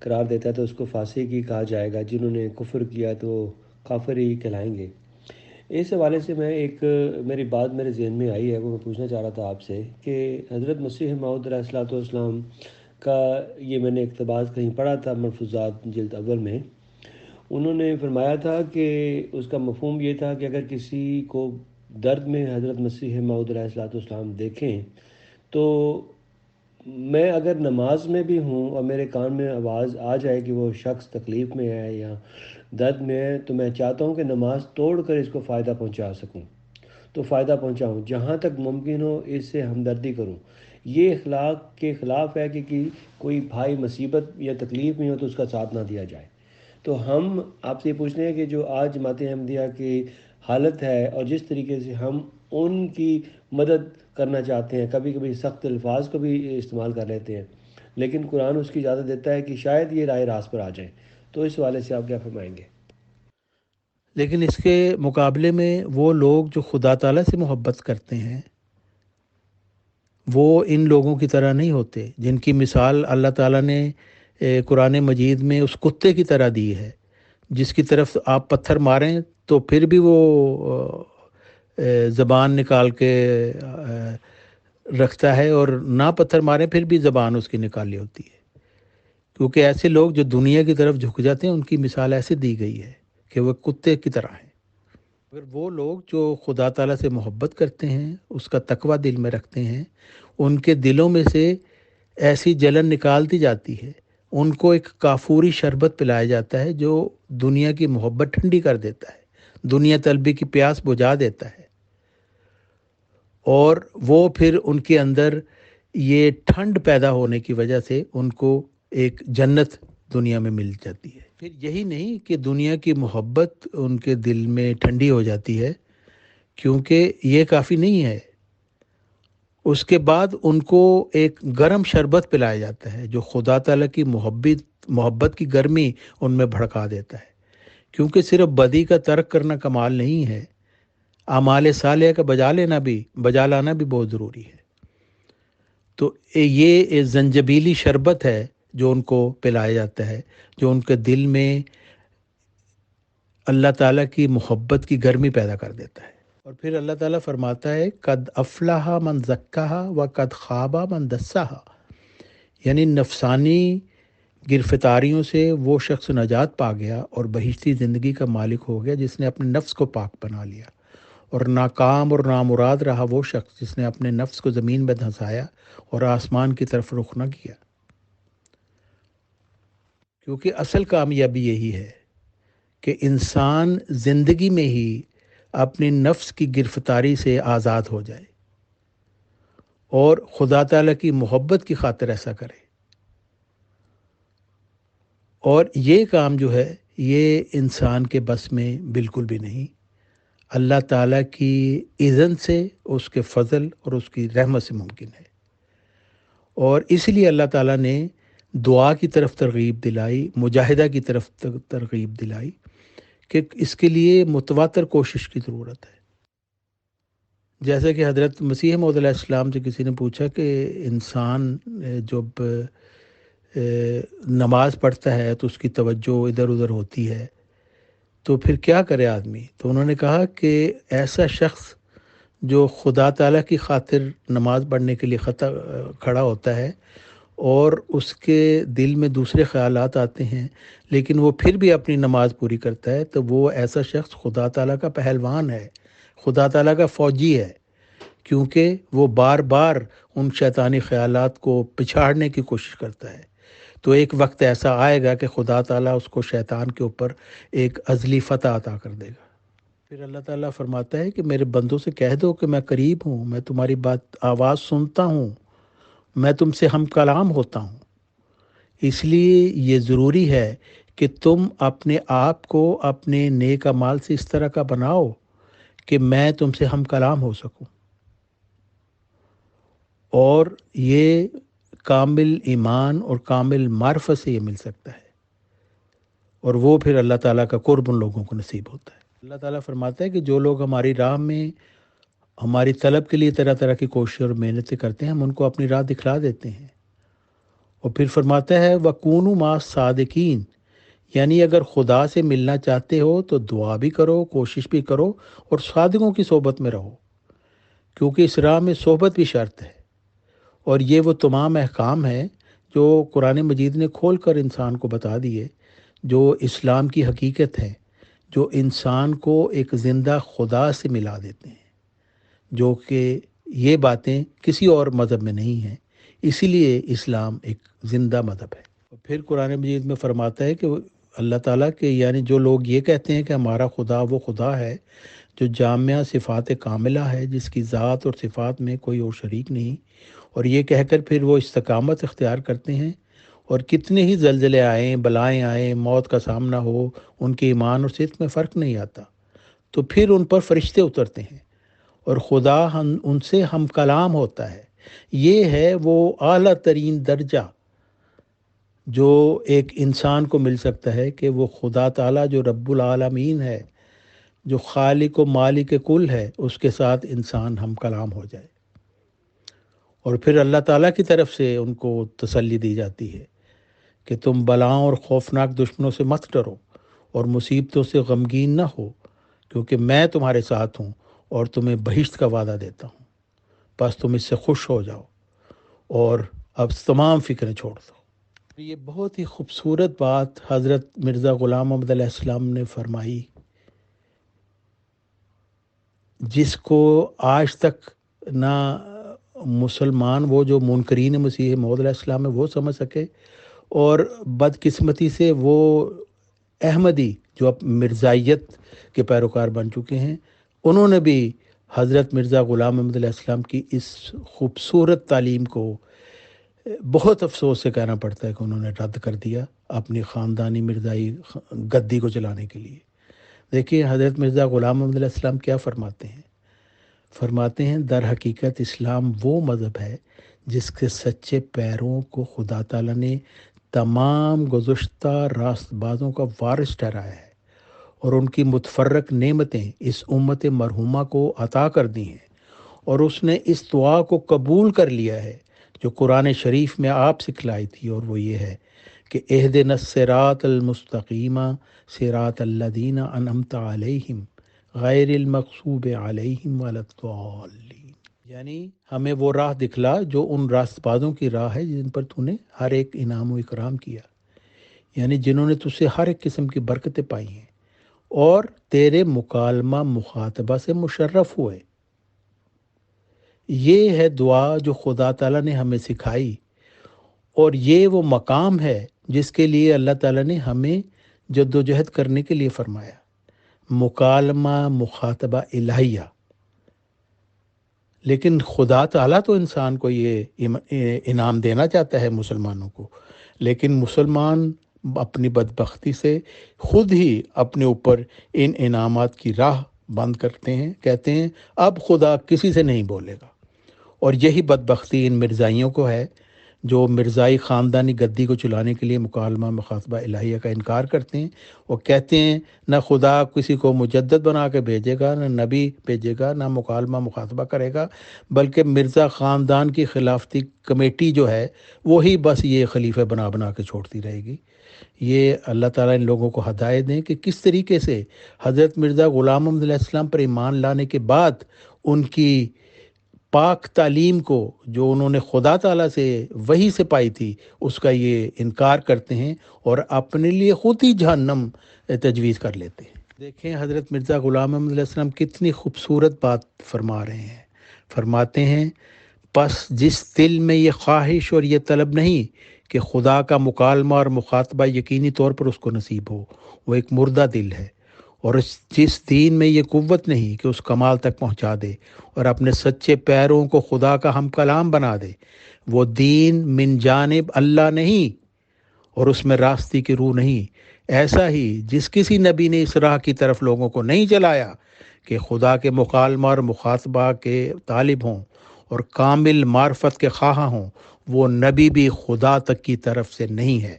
قرار دیتا ہے تو اس کو فاسق ہی کہا جائے گا، جنہوں نے کفر کیا تو کافر ہی کہلائیں گے۔ اس حوالے سے میری بات میرے ذہن میں آئی ہے، وہ میں پوچھنا چاہ رہا تھا آپ سے کہ حضرت مسیح موعود علیہ الصلوۃ والسلام کا یہ میں نے اقتباس کہیں پڑھا تھا، ملفوظات جلد اول میں، انہوں نے فرمایا تھا کہ اس کا مفہوم یہ تھا کہ اگر کسی کو درد میں حضرت مسیح موعود علیہ الصلوۃ والسلام دیکھیں تو میں اگر نماز میں بھی ہوں اور میرے کان میں آواز آ جائے کہ وہ شخص تکلیف میں ہے یا درد میں ہے، تو میں چاہتا ہوں کہ نماز توڑ کر اس کو فائدہ پہنچا سکوں، تو فائدہ پہنچاؤں، جہاں تک ممکن ہو اس سے ہمدردی کروں۔ یہ اخلاق کے خلاف ہے کہ کوئی بھائی مصیبت یا تکلیف میں ہو تو اس کا ساتھ نہ دیا جائے۔ تو ہم آپ سے یہ پوچھنے ہیں کہ جو آج جماعت احمدیہ کی حالت ہے اور جس طریقے سے ہم ان کی مدد کرنا چاہتے ہیں، کبھی کبھی سخت الفاظ کو بھی استعمال کر لیتے ہیں، لیکن قرآن اس کی اجازت دیتا ہے کہ شاید یہ راہ راست پر آ جائیں، تو اس حوالے سے آپ کیا فرمائیں گے؟ لیکن اس کے مقابلے میں وہ لوگ جو خدا تعالیٰ سے محبت کرتے ہیں، وہ ان لوگوں کی طرح نہیں ہوتے، جن کی مثال اللہ تعالیٰ نے قرآن مجید میں اس کتے کی طرح دی ہے، جس کی طرف آپ پتھر ماریں تو پھر بھی وہ زبان نکال کے رکھتا ہے، اور نہ پتھر ماریں پھر بھی زبان اس کی نکالی ہوتی ہے، کیونکہ ایسے لوگ جو دنیا کی طرف جھک جاتے ہیں ان کی مثال ایسے دی گئی ہے کہ وہ کتے کی طرح ہیں۔ اگر وہ لوگ جو خدا تعالیٰ سے محبت کرتے ہیں، اس کا تقوی دل میں رکھتے ہیں، ان کے دلوں میں سے ایسی جلن نکال دی جاتی ہے، ان کو ایک کافوری شربت پلایا جاتا ہے جو دنیا کی محبت ٹھنڈی کر دیتا ہے، دنیا طلبی کی پیاس بجھا دیتا ہے، اور وہ پھر ان کے اندر یہ ٹھنڈ پیدا ہونے کی وجہ سے ان کو ایک جنت دنیا میں مل جاتی ہے۔ پھر یہی نہیں کہ دنیا کی محبت ان کے دل میں ٹھنڈی ہو جاتی ہے، کیونکہ یہ کافی نہیں ہے، اس کے بعد ان کو ایک گرم شربت پلایا جاتا ہے جو خدا تعالیٰ کی محبت کی گرمی ان میں بھڑکا دیتا ہے، کیونکہ صرف بدی کا ترک کرنا کمال نہیں ہے، اعمال صالحہ کا بجا لانا بھی بہت ضروری ہے۔ تو یہ زنجبیلی شربت ہے جو ان کو پلایا جاتا ہے، جو ان کے دل میں اللہ تعالیٰ کی محبت کی گرمی پیدا کر دیتا ہے۔ اور پھر اللہ تعالیٰ فرماتا ہے قد افلح من زکاہا و قد خاب من دساہا، یعنی نفسانی گرفتاریوں سے وہ شخص نجات پا گیا اور بہشتی زندگی کا مالک ہو گیا جس نے اپنے نفس کو پاک بنا لیا، اور ناکام اور نامراد رہا وہ شخص جس نے اپنے نفس کو زمین میں دھنسایا اور آسمان کی طرف رخ نہ کیا، کیونکہ اصل کامیابی یہی ہے کہ انسان زندگی میں ہی اپنی نفس کی گرفتاری سے آزاد ہو جائے اور خدا تعالیٰ کی محبت کی خاطر ایسا کرے۔ اور یہ کام جو ہے یہ انسان کے بس میں بالکل بھی نہیں، اللہ تعالیٰ کی اذن سے، اس کے فضل اور اس کی رحمت سے ممکن ہے۔ اور اس لیے اللہ تعالیٰ نے دعا کی طرف ترغیب دلائی، مجاہدہ کی طرف ترغیب دلائی کہ اس کے لیے متواتر کوشش کی ضرورت ہے۔ جیسا کہ حضرت مسیح موعود علیہ السلام سے کسی نے پوچھا کہ انسان جب نماز پڑھتا ہے تو اس کی توجہ ادھر ادھر ہوتی ہے، تو پھر کیا کرے آدمی؟ تو انہوں نے کہا کہ ایسا شخص جو خدا تعالیٰ کی خاطر نماز پڑھنے کے لیے کھڑا ہوتا ہے اور اس کے دل میں دوسرے خیالات آتے ہیں لیکن وہ پھر بھی اپنی نماز پوری کرتا ہے، تو وہ ایسا شخص خدا تعالیٰ کا پہلوان ہے، خدا تعالیٰ کا فوجی ہے، کیونکہ وہ بار بار ان شیطانی خیالات کو پچھاڑنے کی کوشش کرتا ہے۔ تو ایک وقت ایسا آئے گا کہ خدا تعالیٰ اس کو شیطان کے اوپر ایک ازلی فتح عطا کر دے گا۔ پھر اللہ تعالیٰ فرماتا ہے کہ میرے بندوں سے کہہ دو کہ میں قریب ہوں، میں تمہاری آواز سنتا ہوں، میں تم سے ہم کلام ہوتا ہوں۔ اس لیے یہ ضروری ہے کہ تم اپنے آپ کو اپنے نیک اعمال سے اس طرح کا بناؤ کہ میں تم سے ہم کلام ہو سکوں، اور یہ کامل ایمان اور کامل معرفت سے یہ مل سکتا ہے، اور وہ پھر اللہ تعالیٰ کا قرب ان لوگوں کو نصیب ہوتا ہے۔ اللہ تعالیٰ فرماتا ہے کہ جو لوگ ہماری راہ میں ہماری طلب کے لیے طرح طرح کی کوشش اور محنتیں کرتے ہیں، ہم ان کو اپنی راہ دکھلا دیتے ہیں۔ اور پھر فرماتا ہے وَكُونُوا مَعَ الصَّادِقِينَ، یعنی اگر خدا سے ملنا چاہتے ہو تو دعا بھی کرو، کوشش بھی کرو، اور صادقوں کی صحبت میں رہو، کیونکہ اس راہ میں صحبت بھی شرط ہے۔ اور یہ وہ تمام احکام ہیں جو قرآن مجید نے کھول کر انسان کو بتا دیے، جو اسلام کی حقیقت ہے، جو انسان کو ایک زندہ خدا سے ملا دیتے ہیں، جو کہ یہ باتیں کسی اور مذہب میں نہیں ہیں، اسی لیے اسلام ایک زندہ مذہب ہے۔ پھر قرآن مجید میں فرماتا ہے کہ اللہ تعالیٰ کے یعنی جو لوگ یہ کہتے ہیں کہ ہمارا خدا وہ خدا ہے جو جامعہ صفات کاملہ ہے، جس کی ذات اور صفات میں کوئی اور شریک نہیں، اور یہ کہہ کر پھر وہ استقامت اختیار کرتے ہیں، اور کتنے ہی زلزلے آئیں، بلائیں آئیں، موت کا سامنا ہو، ان کے ایمان اور صدق میں فرق نہیں آتا، تو پھر ان پر فرشتے اترتے ہیں اور خدا ان سے ہم کلام ہوتا ہے۔ یہ ہے وہ اعلیٰ ترین درجہ جو ایک انسان کو مل سکتا ہے کہ وہ خدا تعالیٰ جو رب العالمین ہے، جو خالق و مالک کل ہے، اس کے ساتھ انسان ہم کلام ہو جائے۔ اور پھر اللہ تعالیٰ کی طرف سے ان کو تسلی دی جاتی ہے کہ تم بلاؤں اور خوفناک دشمنوں سے مت ڈرو اور مصیبتوں سے غمگین نہ ہو، کیونکہ میں تمہارے ساتھ ہوں اور تمہیں بہشت کا وعدہ دیتا ہوں، بس تم اس سے خوش ہو جاؤ اور اب تمام فکریں چھوڑ دو۔ یہ بہت ہی خوبصورت بات حضرت مرزا غلام محمد علیہ السلام نے فرمائی جس کو آج تک نہ مسلمان وہ جو منکرین مسیح موعود علیہ السلام ہے وہ سمجھ سکے، اور بدقسمتی سے وہ احمدی جو اب مرزائیت کے پیروکار بن چکے ہیں، انہوں نے بھی حضرت مرزا غلام احمد علیہ السلام کی اس خوبصورت تعلیم کو بہت افسوس سے کہنا پڑتا ہے کہ انہوں نے رد کر دیا اپنی خاندانی مرزائی گدی کو چلانے کے لیے۔ دیکھیے حضرت مرزا غلام احمد علیہ السلام کیا فرماتے ہیں در حقیقت اسلام وہ مذہب ہے جس کے سچے پیروں کو خدا تعالیٰ نے تمام گزشتہ راست بازوں کا وارث ٹھہرایا ہے، اور ان کی متفرق نعمتیں اس امت مرحومہ کو عطا کر دی ہیں، اور اس نے اس دعا کو قبول کر لیا ہے جو قرآن شریف میں آپ سکھلائی تھی، اور وہ یہ ہے کہ اہدنا الصراط المستقیم صراط الذین انعمت علیہم غیر المغضوب علیہم ولا الضالین، یعنی ہمیں وہ راہ دکھلا جو ان راست بازوں کی راہ ہے جن پر تو نے ہر ایک انعام و اکرام کیا، یعنی جنہوں نے تجھ سے ہر ایک قسم کی برکتیں پائی ہیں اور تیرے مکالمہ مخاطبہ سے مشرف ہوئے۔ یہ ہے دعا جو خدا تعالیٰ نے ہمیں سکھائی، اور یہ وہ مقام ہے جس کے لیے اللہ تعالیٰ نے ہمیں جد و جہد کرنے کے لیے فرمایا، مکالمہ مخاطبہ الہیہ۔ لیکن خدا تعالیٰ تو انسان کو یہ انعام دینا چاہتا ہے مسلمانوں کو، لیکن مسلمان اپنی بدبختی سے خود ہی اپنے اوپر ان انعامات کی راہ بند کرتے ہیں، کہتے ہیں اب خدا کسی سے نہیں بولے گا۔ اور یہی بدبختی ان مرزائیوں کو ہے جو مرزائی خاندانی گدی کو چلانے کے لیے مکالمہ مخاطبہ الہیہ کا انکار کرتے ہیں، اور کہتے ہیں نہ خدا کسی کو مجدد بنا کے بھیجے گا، نہ نبی بھیجے گا، نہ مکالمہ مخاطبہ کرے گا، بلکہ مرزا خاندان کی خلافتی کمیٹی جو ہے وہی بس یہ خلیفہ بنا کے چھوڑتی رہے گی۔ یہ اللہ تعالیٰ ان لوگوں کو ہدایت دیں کہ کس طریقے سے حضرت مرزا غلام احمد علیہ السلام پر ایمان لانے کے بعد ان کی پاک تعلیم کو جو انہوں نے خدا تعالیٰ سے وحی سے پائی تھی اس کا یہ انکار کرتے ہیں اور اپنے لیے خود ہی جہنم تجویز کر لیتے ہیں۔ دیکھیں حضرت مرزا غلام احمد علیہ السلام کتنی خوبصورت بات فرما رہے ہیں، فرماتے ہیں پس جس دل میں یہ خواہش اور یہ طلب نہیں کہ خدا کا مکالمہ اور مخاطبہ یقینی طور پر اس کو نصیب ہو، وہ ایک مردہ دل ہے، اور جس دین میں یہ قوت نہیں کہ اس کمال تک پہنچا دے اور اپنے سچے پیروں کو خدا کا ہم کلام بنا دے، وہ دین من جانب اللہ نہیں اور اس میں راستی کی روح نہیں۔ ایسا ہی جس کسی نبی نے اس راہ کی طرف لوگوں کو نہیں چلایا کہ خدا کے مکالمہ اور مخاطبہ کے طالب ہوں اور کامل معرفت کے خواہاں ہوں، وہ نبی بھی خدا تک کی طرف سے نہیں ہے،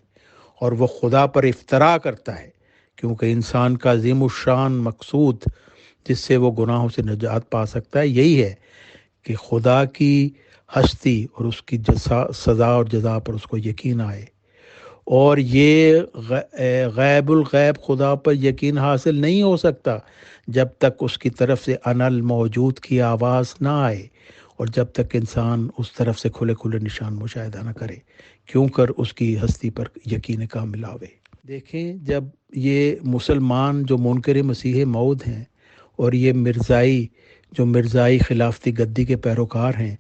اور وہ خدا پر افتراء کرتا ہے، کیونکہ انسان کا عظیم الشان مقصود جس سے وہ گناہوں سے نجات پا سکتا ہے یہی ہے کہ خدا کی ہستی اور اس کی سزا اور جزا پر اس کو یقین آئے، اور یہ غیب الغیب خدا پر یقین حاصل نہیں ہو سکتا جب تک اس کی طرف سے انا الموجود کی آواز نہ آئے، اور جب تک انسان اس طرف سے کھلے کھلے نشان مشاہدہ نہ کرے، کیوں کر اس کی ہستی پر یقین کامل آوے۔ دیکھیں جب یہ مسلمان جو منکر مسیح موعود ہیں اور یہ مرزائی خلافتی گدی کے پیروکار ہیں،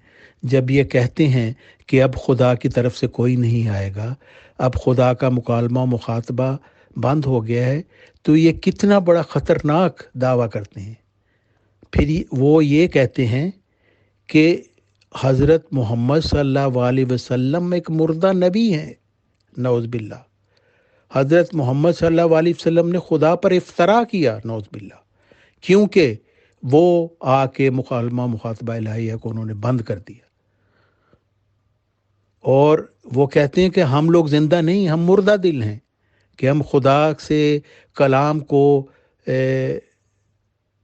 جب یہ کہتے ہیں کہ اب خدا کی طرف سے کوئی نہیں آئے گا، اب خدا کا مکالمہ مخاطبہ بند ہو گیا ہے، تو یہ کتنا بڑا خطرناک دعویٰ کرتے ہیں۔ پھر وہ یہ کہتے ہیں کہ حضرت محمد صلی اللہ علیہ وسلم ایک مردہ نبی ہیں، نعوذ باللہ۔ حضرت محمد صلی اللہ علیہ وسلم نے خدا پر افتراء کیا، نعوذ باللہ، کیونکہ وہ آ کے مکالمہ مخاطبہ الہیہ کو انہوں نے بند کر دیا، اور وہ کہتے ہیں کہ ہم لوگ زندہ نہیں، ہم مردہ دل ہیں، کہ ہم خدا سے کلام کو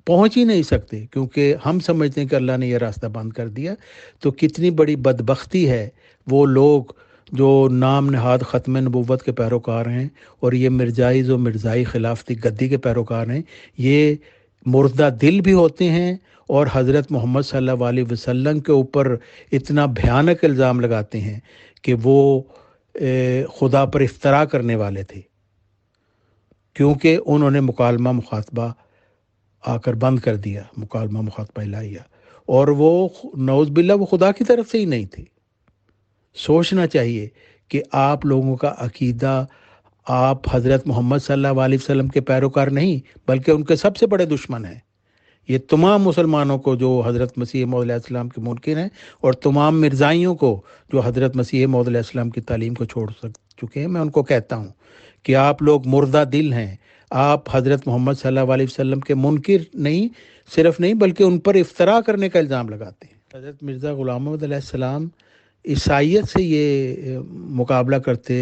پہنچ ہی نہیں سکتے کیونکہ ہم سمجھتے ہیں کہ اللہ نے یہ راستہ بند کر دیا۔ تو کتنی بڑی بدبختی ہے وہ لوگ جو نام نہاد ختم نبوت کے پیروکار ہیں اور یہ مرزائی خلافتی گدی کے پیروکار ہیں، یہ مردہ دل بھی ہوتے ہیں اور حضرت محمد صلی اللہ علیہ وسلم کے اوپر اتنا بھیانک الزام لگاتے ہیں کہ وہ خدا پر افتراء کرنے والے تھے، کیونکہ انہوں نے مکالمہ مخاطبہ آ کر بند کر دیا مکالمہ مخاطبہ الہیہ، اور وہ نعوذ باللہ وہ خدا کی طرف سے ہی نہیں تھی۔ سوچنا چاہیے کہ آپ لوگوں کا عقیدہ، آپ حضرت محمد صلی اللہ علیہ وسلم کے پیروکار نہیں بلکہ ان کے سب سے بڑے دشمن ہیں۔ یہ تمام مسلمانوں کو جو حضرت مسیح موعود علیہ السلام کے منکر ہیں، اور تمام مرزائیوں کو جو حضرت مسیح موعود علیہ السلام کی تعلیم کو چھوڑ چکے ہیں، میں ان کو کہتا ہوں کہ آپ لوگ مردہ دل ہیں۔ آپ حضرت محمد صلی اللہ علیہ وسلم کے منکر نہیں صرف نہیں بلکہ ان پر افتراء کرنے کا الزام لگاتے ہیں۔ حضرت مرزا غلام محمد علیہ السلام عیسائیت سے یہ مقابلہ کرتے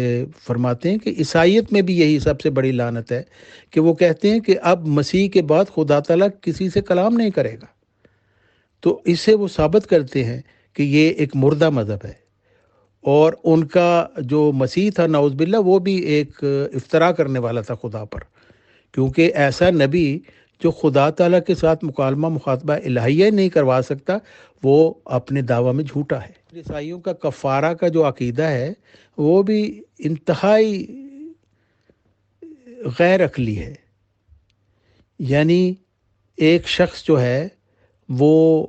فرماتے ہیں کہ عیسائیت میں بھی یہی سب سے بڑی لعنت ہے کہ وہ کہتے ہیں کہ اب مسیح کے بعد خدا تعالیٰ کسی سے کلام نہیں کرے گا۔ تو اس سے وہ ثابت کرتے ہیں کہ یہ ایک مردہ مذہب ہے، اور ان کا جو مسیح تھا نعوذ باللہ وہ بھی ایک افتراء کرنے والا تھا خدا پر، کیونکہ ایسا نبی جو خدا تعالیٰ کے ساتھ مکالمہ مخاطبہ الہیہ نہیں کروا سکتا، وہ اپنے دعویٰ میں جھوٹا ہے۔ عیسائیوں کا کفارہ کا جو عقیدہ ہے وہ بھی انتہائی غیر عقلی ہے۔ یعنی ایک شخص جو ہے وہ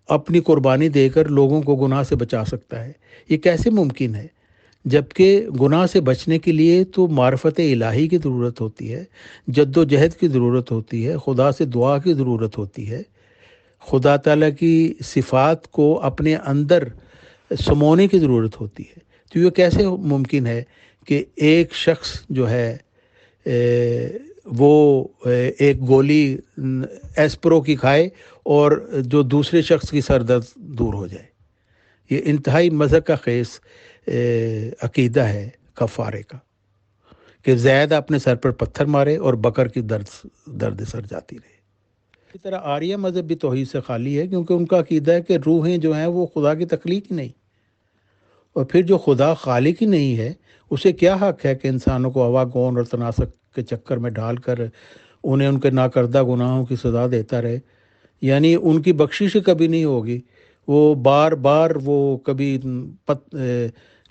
اپنی قربانی دے کر لوگوں کو گناہ سے بچا سکتا ہے، یہ کیسے ممکن ہے؟ جبکہ گناہ سے بچنے کے لیے تو معرفت الہی کی ضرورت ہوتی ہے، جد و جہد کی ضرورت ہوتی ہے، خدا سے دعا کی ضرورت ہوتی ہے، خدا تعالیٰ کی صفات کو اپنے اندر سمونے کی ضرورت ہوتی ہے۔ تو یہ کیسے ممکن ہے کہ ایک شخص جو ہے وہ ایک گولی ایسپرو کی کھائے اور جو دوسرے شخص کی سر درد دور ہو جائے؟ یہ انتہائی مذہب کا خیز عقیدہ ہے کفارے کا، کہ زید اپنے سر پر پتھر مارے اور بکر کی درد سر جاتی رہے۔ اسی طرح آریہ مذہب بھی توحید سے خالی ہے، کیونکہ ان کا عقیدہ ہے کہ روحیں جو ہیں وہ خدا کی تخلیق ہی نہیں، اور پھر جو خدا خالق ہی نہیں ہے اسے کیا حق ہے کہ انسانوں کو ہوا گون اور تناسق کے چکر میں ڈال کر انہیں ان کے ناکردہ گناہوں کی سزا دیتا رہے؟ یعنی ان کی بخشش کبھی نہیں ہوگی، وہ بار بار وہ کبھی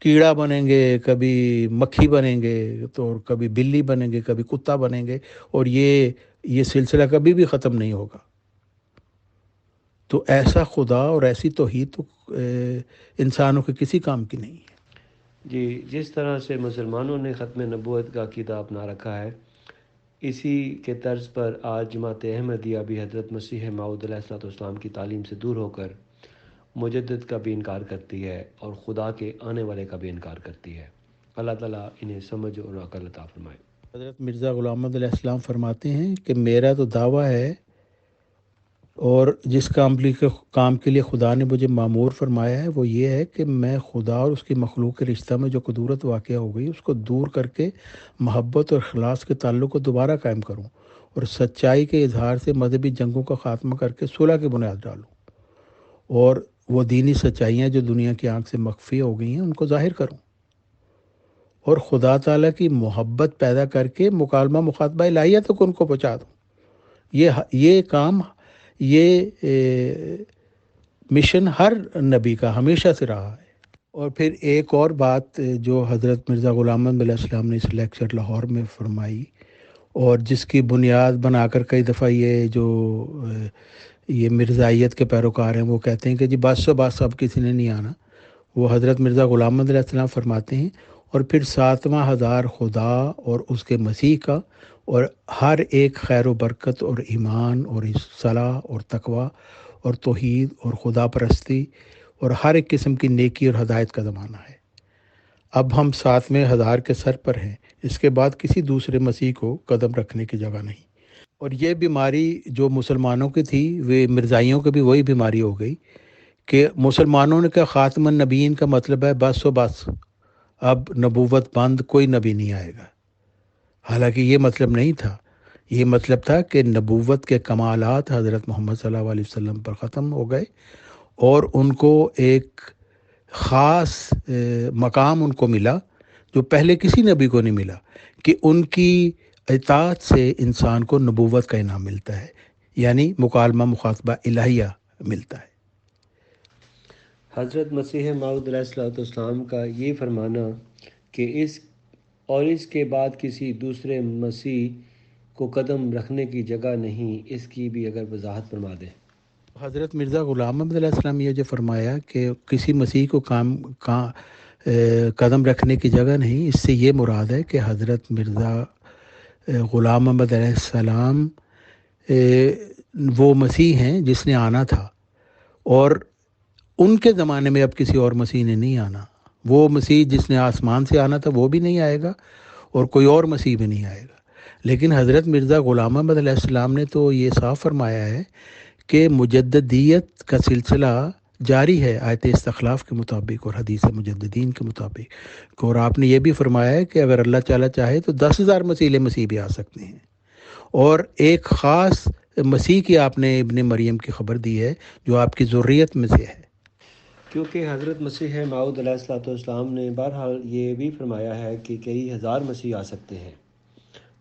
کیڑا بنیں گے، کبھی مکھی بنیں گے، تو کبھی بلی بنیں گے، کبھی کتا بنیں گے، اور یہ سلسلہ کبھی بھی ختم نہیں ہوگا۔ تو ایسا خدا اور ایسی توحید تو انسانوں کے کسی کام کی نہیں ہے۔ جی، جس طرح سے مسلمانوں نے ختم نبوت کا عقیدہ اپنا رکھا ہے، اسی کے طرز پر آج جماعت احمدیہ بھی حضرت مسیح موعود علیہ السلام کی تعلیم سے دور ہو کر مجدد کا بھی انکار کرتی ہے اور خدا کے آنے والے کا بھی انکار کرتی ہے۔ اللہ تعالیٰ انہیں سمجھ اور عقل عطا فرمائے۔ حضرت مرزا غلام محمد علیہ السلام فرماتے ہیں کہ میرا تو دعویٰ ہے، اور جس کام کے لیے خدا نے مجھے مامور فرمایا ہے وہ یہ ہے کہ میں خدا اور اس کی مخلوق کے رشتہ میں جو قدورت واقع ہو گئی اس کو دور کر کے محبت اور اخلاص کے تعلق کو دوبارہ قائم کروں، اور سچائی کے اظہار سے مذہبی جنگوں کا خاتمہ کر کے صلح کی بنیاد ڈالوں، اور وہ دینی سچائیاں جو دنیا کی آنکھ سے مخفی ہو گئی ہیں ان کو ظاہر کروں، اور خدا تعالیٰ کی محبت پیدا کر کے مکالمہ مخاطبہ الہیہ تک ان کو پہنچا دوں۔ یہ کام، یہ مشن ہر نبی کا ہمیشہ سے رہا ہے۔ اور پھر ایک اور بات جو حضرت مرزا غلام محمد علیہ السلام نے اس لیکچر لاہور میں فرمائی، اور جس کی بنیاد بنا کر کئی دفعہ یہ مرزائیت کے پیروکار ہیں وہ کہتے ہیں کہ جی بس اب کسی نے نہیں آنا، وہ حضرت مرزا غلام محمد علیہ السلام فرماتے ہیں اور پھر 7واں ہزار خدا اور اس کے مسیح کا، اور ہر ایک خیر و برکت اور ایمان اور صلاح اور تقوی اور توحید اور خدا پرستی اور ہر ایک قسم کی نیکی اور ہدایت کا زمانہ ہے۔ اب ہم 7ویں ہزار کے سر پر ہیں، اس کے بعد کسی دوسرے مسیح کو قدم رکھنے کی جگہ نہیں۔ اور یہ بیماری جو مسلمانوں کی تھی وہ مرزائیوں کی بھی وہی بیماری ہو گئی کہ مسلمانوں نے کہا خاتم النبیین کا مطلب ہے بس و بس، اب نبوت بند، کوئی نبی نہیں آئے گا۔ حالانکہ یہ مطلب نہیں تھا، یہ مطلب تھا کہ نبوت کے کمالات حضرت محمد صلی اللہ علیہ وسلم پر ختم ہو گئے، اور ان کو ایک خاص مقام ان کو ملا جو پہلے کسی نبی کو نہیں ملا، کہ ان کی اطاعت سے انسان کو نبوت کا انعام ملتا ہے، یعنی مکالمہ مخاطبہ الہیہ ملتا ہے۔ حضرت مسیح موعود علیہ السلام کا یہ فرمانا کہ اس کے بعد کسی دوسرے مسیح کو قدم رکھنے کی جگہ نہیں، اس کی بھی اگر وضاحت فرما دیں۔ حضرت مرزا غلام محمد علیہ السلام یہ جو فرمایا کہ کسی مسیح کو قدم رکھنے کی جگہ نہیں، اس سے یہ مراد ہے کہ حضرت مرزا غلام محمد علیہ السلام وہ مسیح ہیں جس نے آنا تھا، اور ان کے زمانے میں اب کسی اور مسیح نے نہیں آنا۔ وہ مسیح جس نے آسمان سے آنا تھا وہ بھی نہیں آئے گا، اور کوئی اور مسیح بھی نہیں آئے گا۔ لیکن حضرت مرزا غلام محمد علیہ السلام نے تو یہ صاف فرمایا ہے کہ مجددیت کا سلسلہ جاری ہے آیت استخلاف کے مطابق اور حدیث مجددین کے مطابق، اور آپ نے یہ بھی فرمایا ہے کہ اگر اللہ تعالیٰ چاہے تو 10,000 مسیح بھی آ سکتے ہیں، اور ایک خاص مسیح کی آپ نے ابن مریم کی خبر دی ہے جو آپ کی ذریت میں سے ہے۔ کیونکہ حضرت مسیح موعود علیہ الصلوۃ والسلام نے بہرحال یہ بھی فرمایا ہے کہ کئی ہزار مسیح آ سکتے ہیں،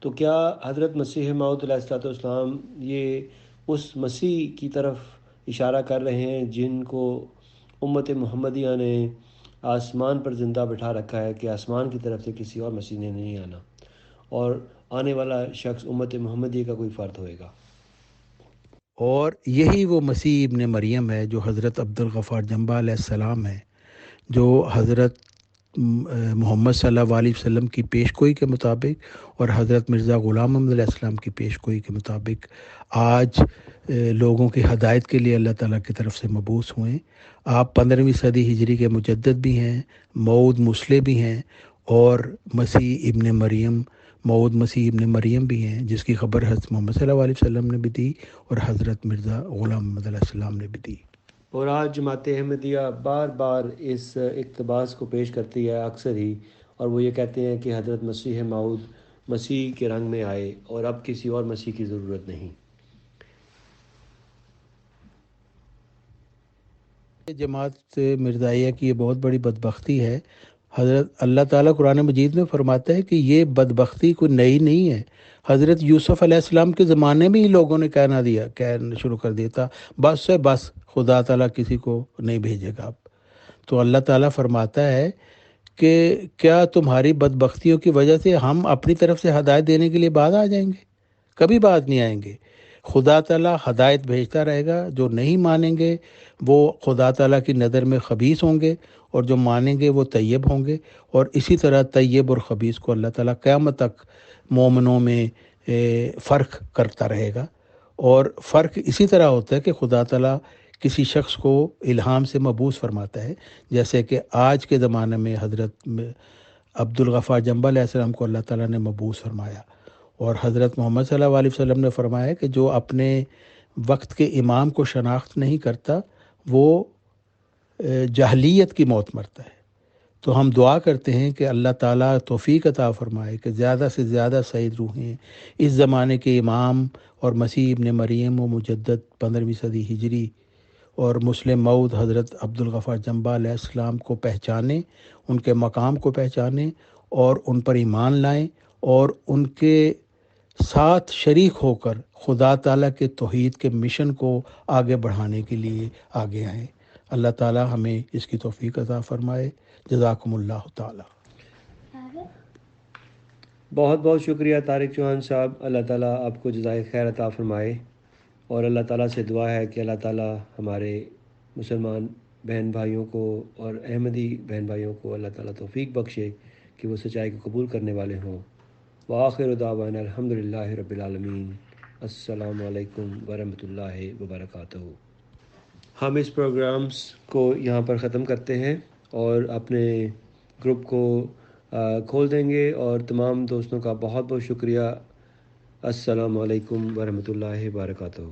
تو کیا حضرت مسیح موعود علیہ الصلوۃ والسلام یہ اس مسیح کی طرف اشارہ کر رہے ہیں جن کو امت محمدیہ نے آسمان پر زندہ بٹھا رکھا ہے کہ آسمان کی طرف سے کسی اور مسیح نے نہیں آنا، اور آنے والا شخص امت محمدیہ کا کوئی فرد ہوئے گا؟ اور یہی وہ مسیح ابن مریم ہے جو حضرت عبدالغفار جنبہ علیہ السلام ہے، جو حضرت محمد صلی اللہ علیہ وسلم کی پیش گوئی کے مطابق اور حضرت مرزا غلام محمد علیہ السلام کی پیش گوئی کے مطابق آج لوگوں کی ہدایت کے لیے اللہ تعالیٰ کی طرف سے مبعوث ہوئے۔ آپ 15ویں صدی ہجری کے مجدد بھی ہیں، موعود مسلح بھی ہیں، اور مسیح ابن مریم موعود مسیح ابن مریم بھی ہیں جس کی خبر حضرت محمد صلی اللہ علیہ وسلم نے بھی دی اور حضرت مرزا غلام محمد علیہ السلام نے بھی دی۔ اور آج جماعت احمدیہ بار بار اس اقتباس کو پیش کرتی ہے اکثر ہی، اور وہ یہ کہتے ہیں کہ حضرت مسیح موعود مسیح کے رنگ میں آئے اور اب کسی اور مسیح کی ضرورت نہیں۔ جماعت مرزائیہ کی یہ بہت بڑی بدبختی ہے۔ حضرت اللہ تعالیٰ قرآن مجید میں فرماتا ہے کہ یہ بدبختی کوئی نئی نہیں ہے۔ حضرت یوسف علیہ السلام کے زمانے میں ہی لوگوں نے کہنا شروع کر دیا تھا بس ہے بس، خدا تعالیٰ کسی کو نہیں بھیجے گا اب۔ تو اللہ تعالیٰ فرماتا ہے کہ کیا تمہاری بدبختیوں کی وجہ سے ہم اپنی طرف سے ہدایت دینے کے لیے بعد آ جائیں گے؟ کبھی بعد نہیں آئیں گے۔ خدا تعالیٰ ہدایت بھیجتا رہے گا، جو نہیں مانیں گے وہ خدا تعالیٰ کی نظر میں خبیث ہوں گے، اور جو مانیں گے وہ طیب ہوں گے، اور اسی طرح طیب اور خبیث کو اللہ تعالیٰ قیامت تک مومنوں میں فرق کرتا رہے گا۔ اور فرق اسی طرح ہوتا ہے کہ خدا تعالیٰ کسی شخص کو الہام سے مبعوث فرماتا ہے، جیسے کہ آج کے زمانے میں حضرت عبدالغفار جنبہ علیہ السلام کو اللہ تعالیٰ نے مبعوث فرمایا، اور حضرت محمد صلی اللہ علیہ وسلم نے فرمایا کہ جو اپنے وقت کے امام کو شناخت نہیں کرتا وہ جاہلیت کی موت مرتا ہے۔ تو ہم دعا کرتے ہیں کہ اللہ تعالیٰ توفیق عطا فرمائے کہ زیادہ سے زیادہ سعید روحیں اس زمانے کے امام اور مسیح ابن مریم و مجدد 15ویں صدی ہجری اور مسلم موعود حضرت عبدالغفار جنبہ علیہ السلام کو پہچانیں، ان کے مقام کو پہچانیں اور ان پر ایمان لائیں، اور ان کے ساتھ شریک ہو کر خدا تعالیٰ کے توحید کے مشن کو آگے بڑھانے کے لیے آگے آئیں۔ اللہ تعالیٰ ہمیں اس کی توفیق عطا فرمائے۔ جزاکم اللہ تعالیٰ۔ بہت بہت شکریہ طارق چوہان صاحب، اللہ تعالیٰ آپ کو جزائے خیر عطا فرمائے، اور اللہ تعالیٰ سے دعا ہے کہ اللہ تعالیٰ ہمارے مسلمان بہن بھائیوں کو اور احمدی بہن بھائیوں کو اللہ تعالیٰ توفیق بخشے کہ وہ سچائی کو قبول کرنے والے ہوں۔ وآخر دعوانا الحمدللہ رب العالمین۔ السلام علیکم ورحمۃ اللہ وبرکاتہ۔ ہم اس پروگرامز کو یہاں پر ختم کرتے ہیں اور اپنے گروپ کو کھول دیں گے، اور تمام دوستوں کا بہت بہت شکریہ۔ السلام علیکم ورحمۃ اللہ وبرکاتہ۔